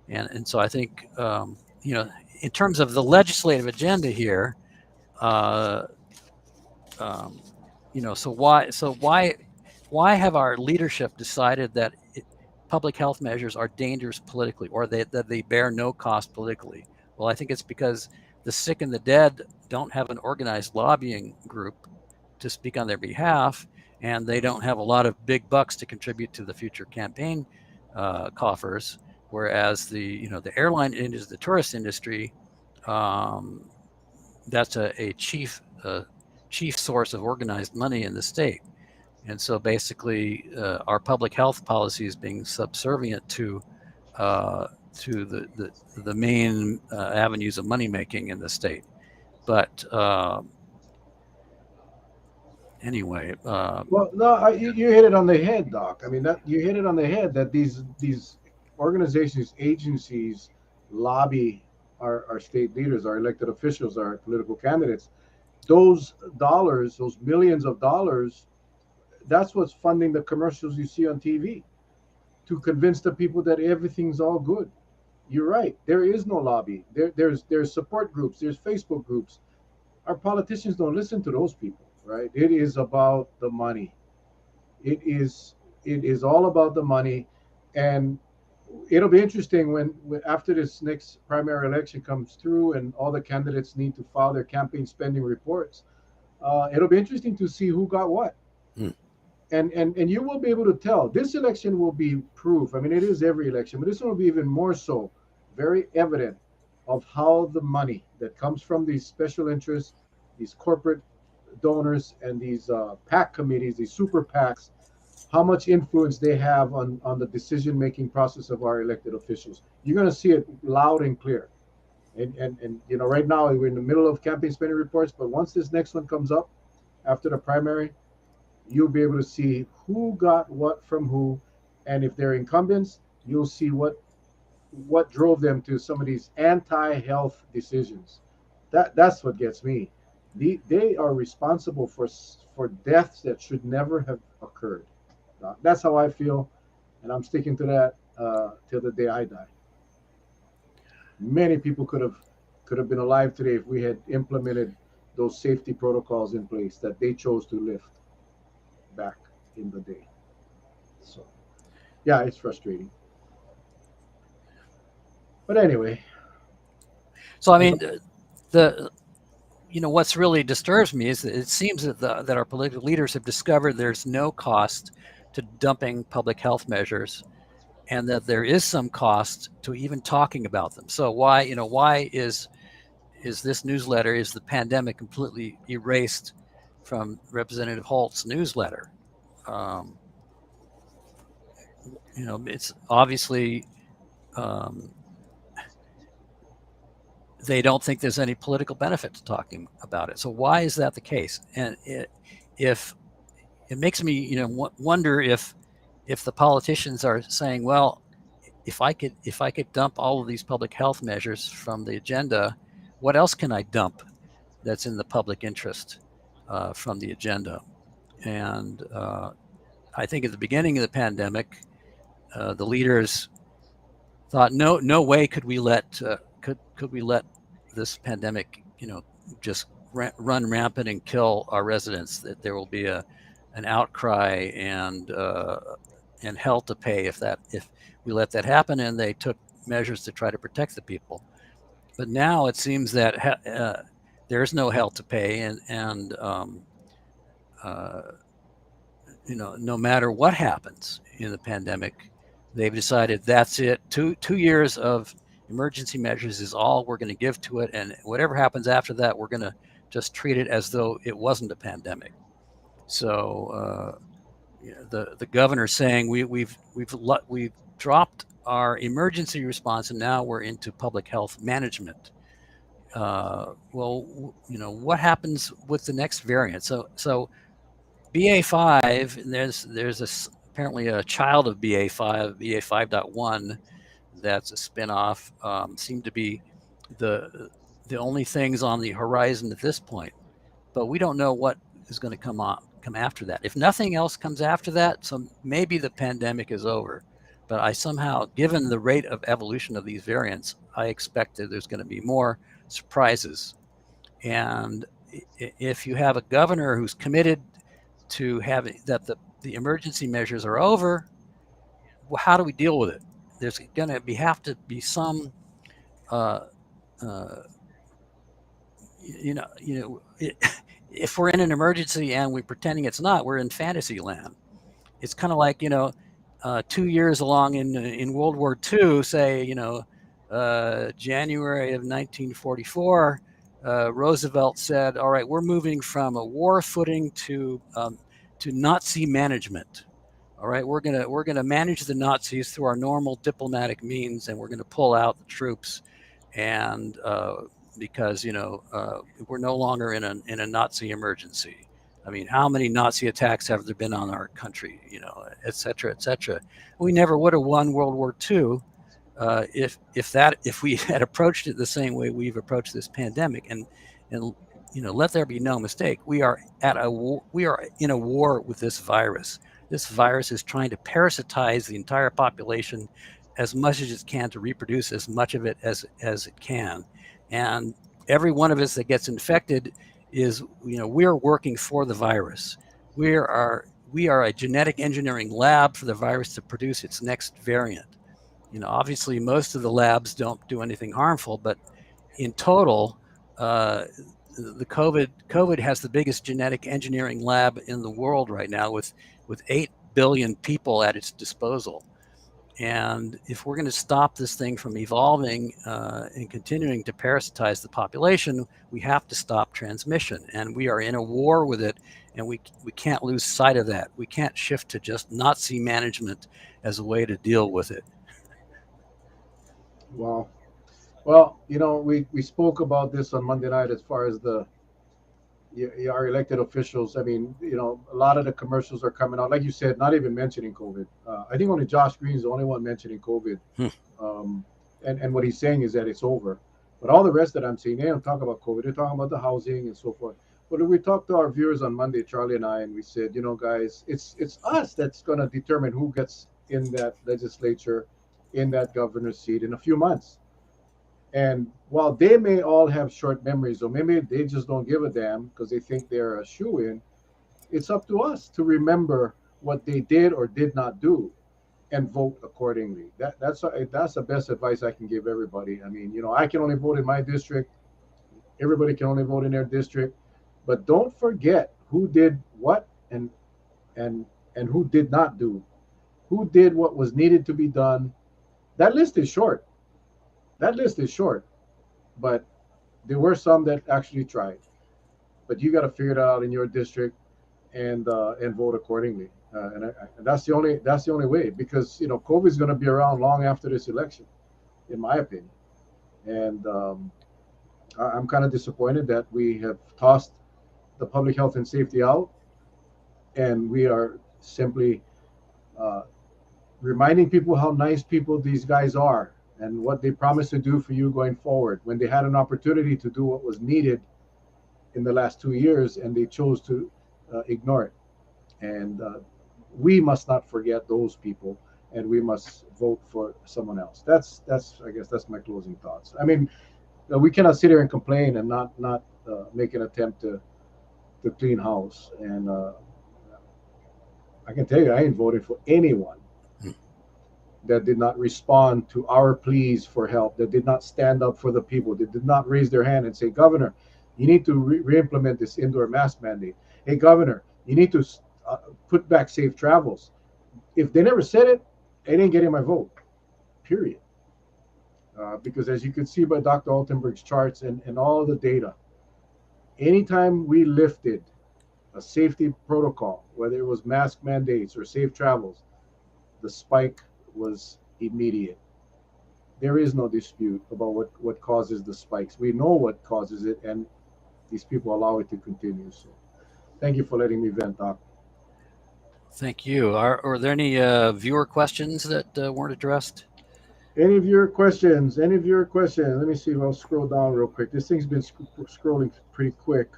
And so I think, in terms of the legislative agenda here, uh, um, so why have our leadership decided that public health measures are dangerous politically, or that they bear no cost politically? Well, I think it's because the sick and the dead don't have an organized lobbying group to speak on their behalf, and they don't have a lot of big bucks to contribute to the future campaign coffers. Whereas the airline industry, the tourist industry, um, that's a chief source of organized money in the state. And so basically, our public health policy is being subservient uh, to the main avenues of money making in the state. But anyway, Well, no, you hit it on the head, Doc. I mean, that you hit it on the head that these organizations, agencies lobby our state leaders, our elected officials, our political candidates. Those dollars, those millions of dollars, that's what's funding the commercials you see on TV to convince the people that everything's all good. You're right. There is no lobby. There's support groups. There's Facebook groups. Our politicians don't listen to those people, right? It is about the money. It is all about the money, and it'll be interesting when after this next primary election comes through and all the candidates need to file their campaign spending reports. It'll be interesting to see who got what, Mm. and you will be able to tell. This election will be proof. I mean, it is every election, but this one will be even more so, very evident of how the money that comes from these special interests, these corporate donors, and these PAC committees, these super PACs, how much influence they have on the decision making process of our elected officials. You're going to see it loud and clear. And right now we're in the middle of campaign spending reports, but once this next one comes up after the primary, you'll be able to see who got what from who, and if they're incumbents, you'll see what drove them to some of these anti-health decisions. That's what gets me. They are responsible for deaths that should never have occurred. That's how I feel, and I'm sticking to that till the day I die. Many people could have been alive today if we had implemented those safety protocols in place that they chose to lift back in the day. So yeah, it's frustrating. But anyway, So I mean, the what's really disturbs me is that it seems that our political leaders have discovered there's no cost to dumping public health measures, and that there is some cost to even talking about them. So why is this newsletter, is the pandemic completely erased from Representative Holt's newsletter? Um, it's obviously um, they don't think there's any political benefit to talking about it. So why is that the case? And if it makes me, wonder if the politicians are saying, well, if I could dump all of these public health measures from the agenda, what else can I dump that's in the public interest from the agenda? And I think at the beginning of the pandemic, the leaders thought, no way could we let this pandemic, just run rampant and kill our residents. That there will be an outcry and hell to pay if we let that happen. And they took measures to try to protect the people. But now it seems that there's no hell to pay, and uh, no matter what happens in the pandemic, they've decided that's it. Two years of emergency measures is all we're going to give to it, and whatever happens after that, we're going to just treat it as though it wasn't a pandemic. So the governor saying we've dropped our emergency response and now we're into public health management. Well, what happens with the next variant? So BA5, and there's apparently a child of BA5, BA5.1, that's a spinoff. Seem to be the only things on the horizon at this point, but we don't know what is going to come after that. If nothing else comes after that, so maybe the pandemic is over. But I somehow, given the rate of evolution of these variants, I expect that there's going to be more surprises. And if you have a governor who's committed to having that the emergency measures are over, well, how do we deal with it? There's going to have to be some, uh, uh, if we're in an emergency and we're pretending it's not, we're in fantasy land. It's kind of like 2 years along in World War II, say January of 1944. Roosevelt said, "All right, we're moving from a war footing to Nazi management. All right, we're gonna manage the Nazis through our normal diplomatic means, and we're gonna pull out the troops, and because we're no longer in a Nazi emergency. I mean, how many Nazi attacks have there been on our country? Et cetera, et cetera. We never would have won World War II if we had approached it the same way we've approached this pandemic. And let there be no mistake, we are in a war with this virus. This virus is trying to parasitize the entire population as much as it can to reproduce as much of it as it can. And every one of us that gets infected is, we're working for the virus. We we are a genetic engineering lab for the virus to produce its next variant. Obviously, most of the labs don't do anything harmful, but in total, uh, the COVID has the biggest genetic engineering lab in the world right now, with 8 billion people at its disposal. And if we're going to stop this thing from evolving and continuing to parasitize the population, we have to stop transmission. And we are in a war with it, and we can't lose sight of that. We can't shift to just Nazi management as a way to deal with it. Wow. Well, we spoke about this on Monday night as far as our elected officials. I mean, a lot of the commercials are coming out, like you said, not even mentioning COVID. I think only Josh Green's the only one mentioning COVID. Um, and what he's saying is that it's over. But all the rest that I'm seeing, they don't talk about COVID. They're talking about the housing and so forth. But we talked to our viewers on Monday, Charlie and I, and we said, guys, it's us that's going to determine who gets in that legislature, in that governor's seat in a few months. And while they may all have short memories, or maybe they just don't give a damn because they think they're a shoe in, it's up to us to remember what they did or did not do and vote accordingly. That's the best advice I can give everybody. I mean, I can only vote in my district. Everybody can only vote in their district, but don't forget who did what and and who did not do. Who did what was needed to be done. That list is short. That list is short, but there were some that actually tried. But you got to figure it out in your district and vote accordingly. And that's the only way, because COVID is going to be around long after this election, in my opinion. And I'm kind of disappointed that we have tossed the public health and safety out, and we are simply uh, reminding people how nice people these guys are and what they promised to do for you going forward, when they had an opportunity to do what was needed in the last 2 years and they chose to ignore it. And we must not forget those people, and we must vote for someone else. That's I guess that's my closing thoughts. I mean, we cannot sit here and complain and not make an attempt to clean house. And I can tell you, I ain't voting for anyone that did not respond to our pleas for help, that did not stand up for the people, that did not raise their hand and say, Governor, you need to re-implement this indoor mask mandate. Hey, Governor, you need to put back safe travels. If they never said it, they didn't get in my vote, period. Because as you can see by Dr. Altenberg's charts and all the data, anytime we lifted a safety protocol, whether it was mask mandates or safe travels, the spike was immediate. There is no dispute about what causes the spikes. We know what causes it, and these people allow it to continue. So thank you for letting me vent, Doc. Thank you. Are there any viewer questions that weren't addressed? Any of your questions? Any of your questions? Let me see if I'll scroll down real quick. This thing's been scrolling pretty quick.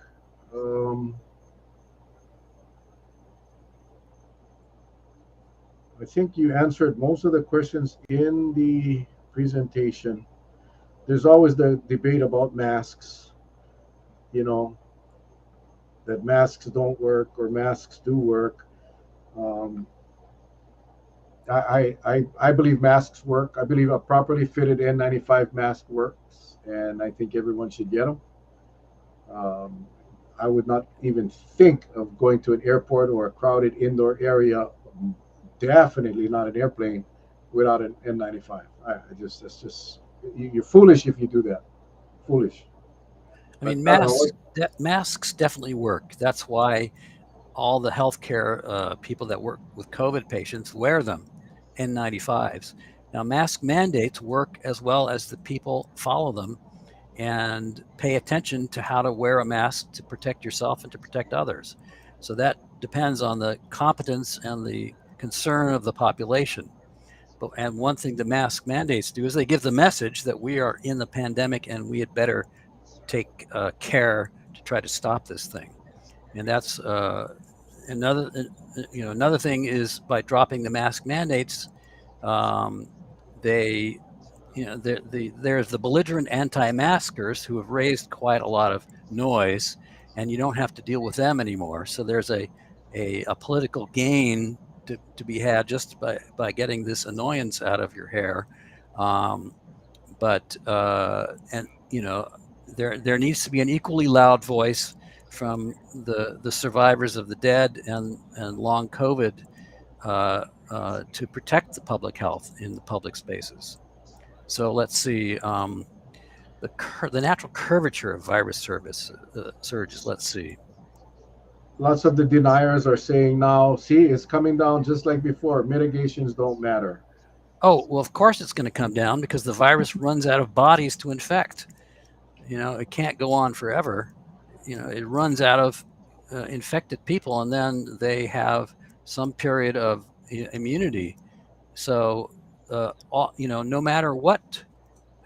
I think you answered most of the questions in the presentation. There's always the debate about masks, you know, that masks don't work or masks do work. Um, I believe masks work. I believe a properly fitted N95 mask works, and I think everyone should get them. Um, I would not even think of going to an airport or a crowded indoor area, definitely not an airplane, without an N95. That's just, you're foolish if you do that. Foolish. I But mean, I don't know. masks definitely work. That's why all the healthcare people that work with COVID patients wear them, N95s. Now, mask mandates work as well as the people follow them and pay attention to how to wear a mask to protect yourself and to protect others. So that depends on the competence and the concern of the population. And one thing the mask mandates do is they give the message that we are in the pandemic and we had better take care to try to stop this thing. And that's another thing is by dropping the mask mandates, they there's the belligerent anti-maskers who have raised quite a lot of noise, and you don't have to deal with them anymore. So there's a a political gain to be had just by getting this annoyance out of your hair. Um, but and there needs to be an equally loud voice from the survivors of the dead and long COVID to protect the public health in the public spaces. So let's see. The natural curvature of virus surges. Let's see. Lots of the deniers are saying now, see, it's coming down just like before. Mitigations don't matter. Oh, well, of course it's going to come down because the virus runs out of bodies to infect. It can't go on forever. It runs out of infected people, and then they have some period of immunity. So, no matter what,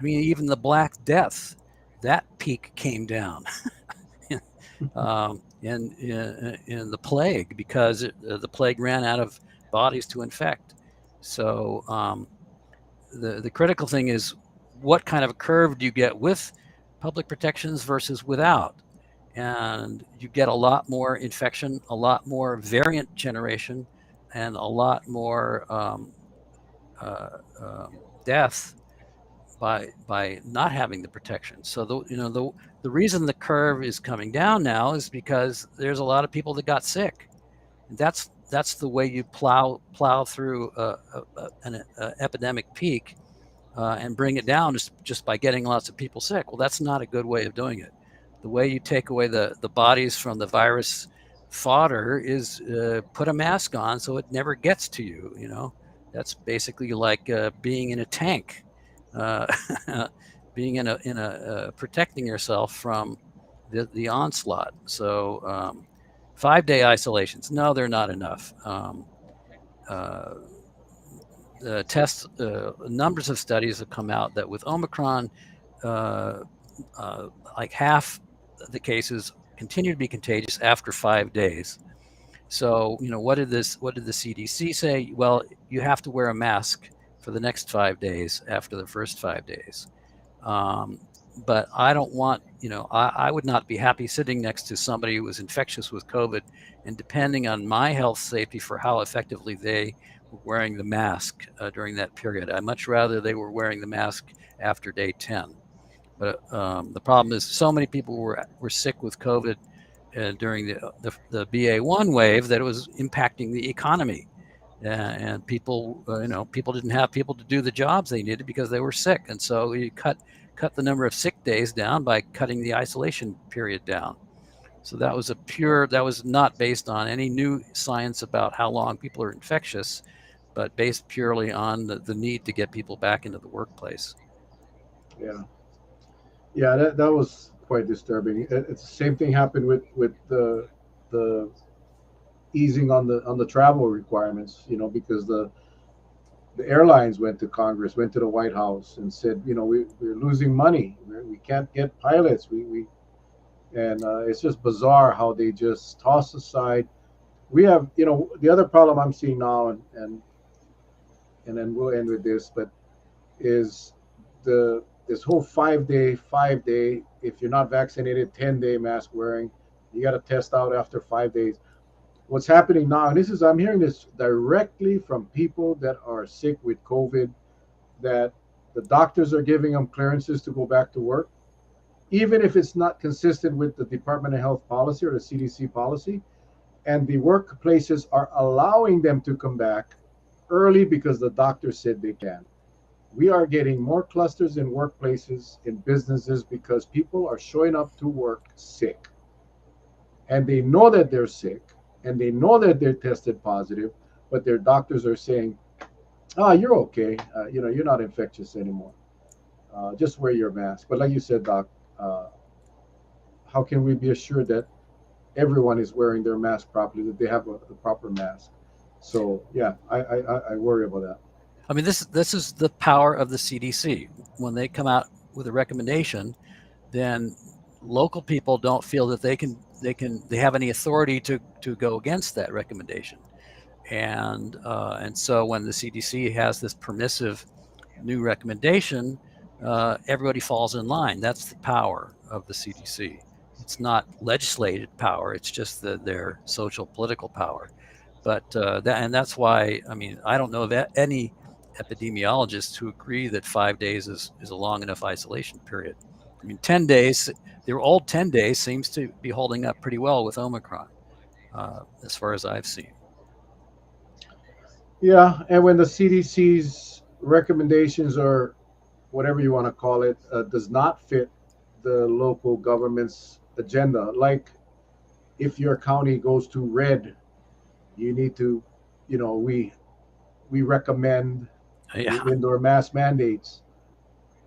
I mean, even the Black Death, that peak came down. In the plague, because the plague ran out of bodies to infect. So the critical thing is, what kind of a curve do you get with public protections versus without? And you get a lot more infection, a lot more variant generation, and a lot more death by not having the protection. So the reason the curve is coming down now is because there's a lot of people that got sick. And that's the way you plow through an epidemic peak and bring it down just by getting lots of people sick. Well, that's not a good way of doing it. The way you take away the bodies from the virus fodder is put a mask on so it never gets to you. That's basically like being in a tank. Being in a protecting yourself from the onslaught. So 5-day isolations, no, they're not enough. Numbers of studies have come out that with Omicron, like half the cases continue to be contagious after 5 days. So, what did the CDC say? Well, you have to wear a mask for the next 5 days after the first 5 days. But I don't want, I would not be happy sitting next to somebody who was infectious with COVID and depending on my health safety for how effectively they were wearing the mask during that period. I'd much rather they were wearing the mask after day 10. But the problem is so many people were sick with COVID during the BA1 wave that it was impacting the economy. And people, people didn't have people to do the jobs they needed because they were sick. And so you cut the number of sick days down by cutting the isolation period down. So that was not based on any new science about how long people are infectious, but based purely on the need to get people back into the workplace. Yeah, that was quite disturbing. It's the same thing happened with the easing on the travel requirements. Because the airlines went to Congress, went to the White House, and said, we're losing money. We can't get pilots. And it's just bizarre how they just toss aside. We have, the other problem I'm seeing now, and then we'll end with this, but is this whole 5-day, if you're not vaccinated, 10-day mask wearing, you got to test out after 5 days. What's happening now, and I'm hearing this directly from people that are sick with COVID, that the doctors are giving them clearances to go back to work, even if it's not consistent with the Department of Health policy or the CDC policy. And the workplaces are allowing them to come back early because the doctor said they can. We are getting more clusters in workplaces, in businesses, because people are showing up to work sick. And they know that they're sick, and they know that they're tested positive, but their doctors are saying, you're okay. You're not infectious anymore. Just wear your mask. But like you said, Doc, how can we be assured that everyone is wearing their mask properly, that they have the proper mask? So, yeah, I worry about that. I mean, this is the power of the CDC. When they come out with a recommendation, then local people don't feel that they have any authority to go against that recommendation. And so when the CDC has this permissive new recommendation, everybody falls in line. That's the power of the CDC. It's not legislated power. It's just their social political power. But that's why, I mean, I don't know of any epidemiologists who agree that 5 days is a long enough isolation period. I mean, 10 days, their old 10 days seems to be holding up pretty well with Omicron, as far as I've seen. Yeah, and when the CDC's recommendations or whatever you want to call it does not fit the local government's agenda, like if your county goes to red, you need to, we recommend the Yeah. indoor mask mandates.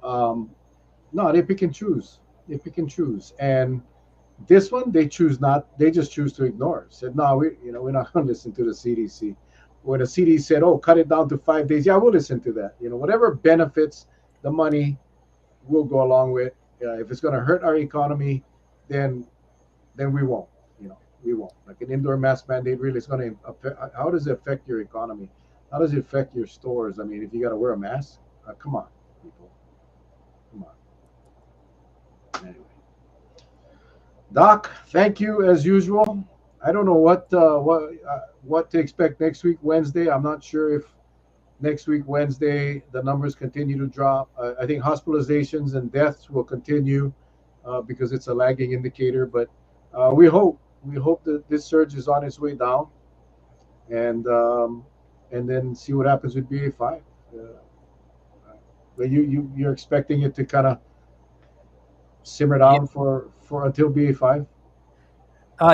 Um, no, they pick and choose. They pick and choose, and this one they choose not. They just choose to ignore it. Said no, we're not going to listen to the CDC. When the CDC said, "Oh, cut it down to 5 days," yeah, we'll listen to that. Whatever benefits the money, we'll go along with. If it's going to hurt our economy, then we won't. We won't. Like an indoor mask mandate really is going to affect. How does it affect your economy? How does it affect your stores? I mean, if you got to wear a mask, come on, people, come on. Anyway, Doc, thank you as usual. I don't know what to expect next week, Wednesday. I'm not sure if next week, Wednesday, the numbers continue to drop. I think hospitalizations and deaths will continue because it's a lagging indicator. But we hope that this surge is on its way down, and then see what happens with BA5. But you're expecting it to kind of simmer Yeah. down for until BA5.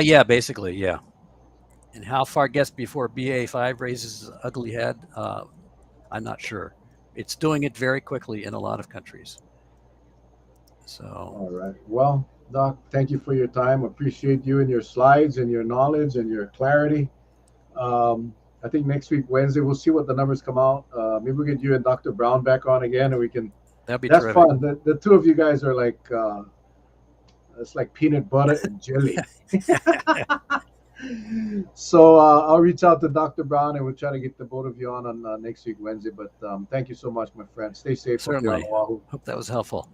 Yeah, basically, yeah. And how far it gets before BA5 raises its ugly head, I'm not sure. It's doing it very quickly in a lot of countries. So, All right. Well, Doc, thank you for your time. Appreciate you and your slides and your knowledge and your clarity. I think next week, Wednesday, we'll see what the numbers come out. Maybe we'll get you and Dr. Brown back on again, and we can. that'd be That's terrific. fun. The two of you guys are like it's like peanut butter and jelly. So I'll reach out to Dr. Brown, and we'll try to get the both of you on next week, Wednesday. But thank you so much, my friend. Stay safe up there on Certainly. Oahu. Hope that was helpful.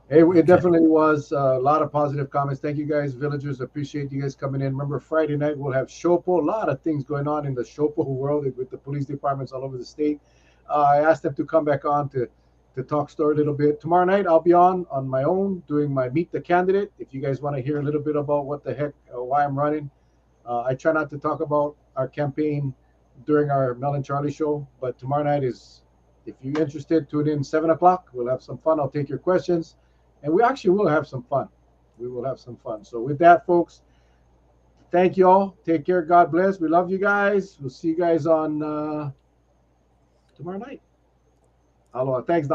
Hey, it Okay. definitely was a lot of positive comments. Thank you guys, villagers. Appreciate you guys coming in. Remember, Friday night we'll have Shopo. A lot of things going on in the Shopo world with the police departments all over the state. I asked them to come back on to talk story a little bit. Tomorrow night I'll be on my own doing my Meet the Candidate. If you guys want to hear a little bit about what the heck, why I'm running, I try not to talk about our campaign during our Mel and Charlie show. But tomorrow night is, if you're interested, tune in 7 o'clock. We'll have some fun. I'll take your questions. And we actually will have some fun. We will have some fun. So with that, folks, thank you all. Take care. God bless. We love you guys. We'll see you guys on tomorrow night. Aloha. Thanks, Doc.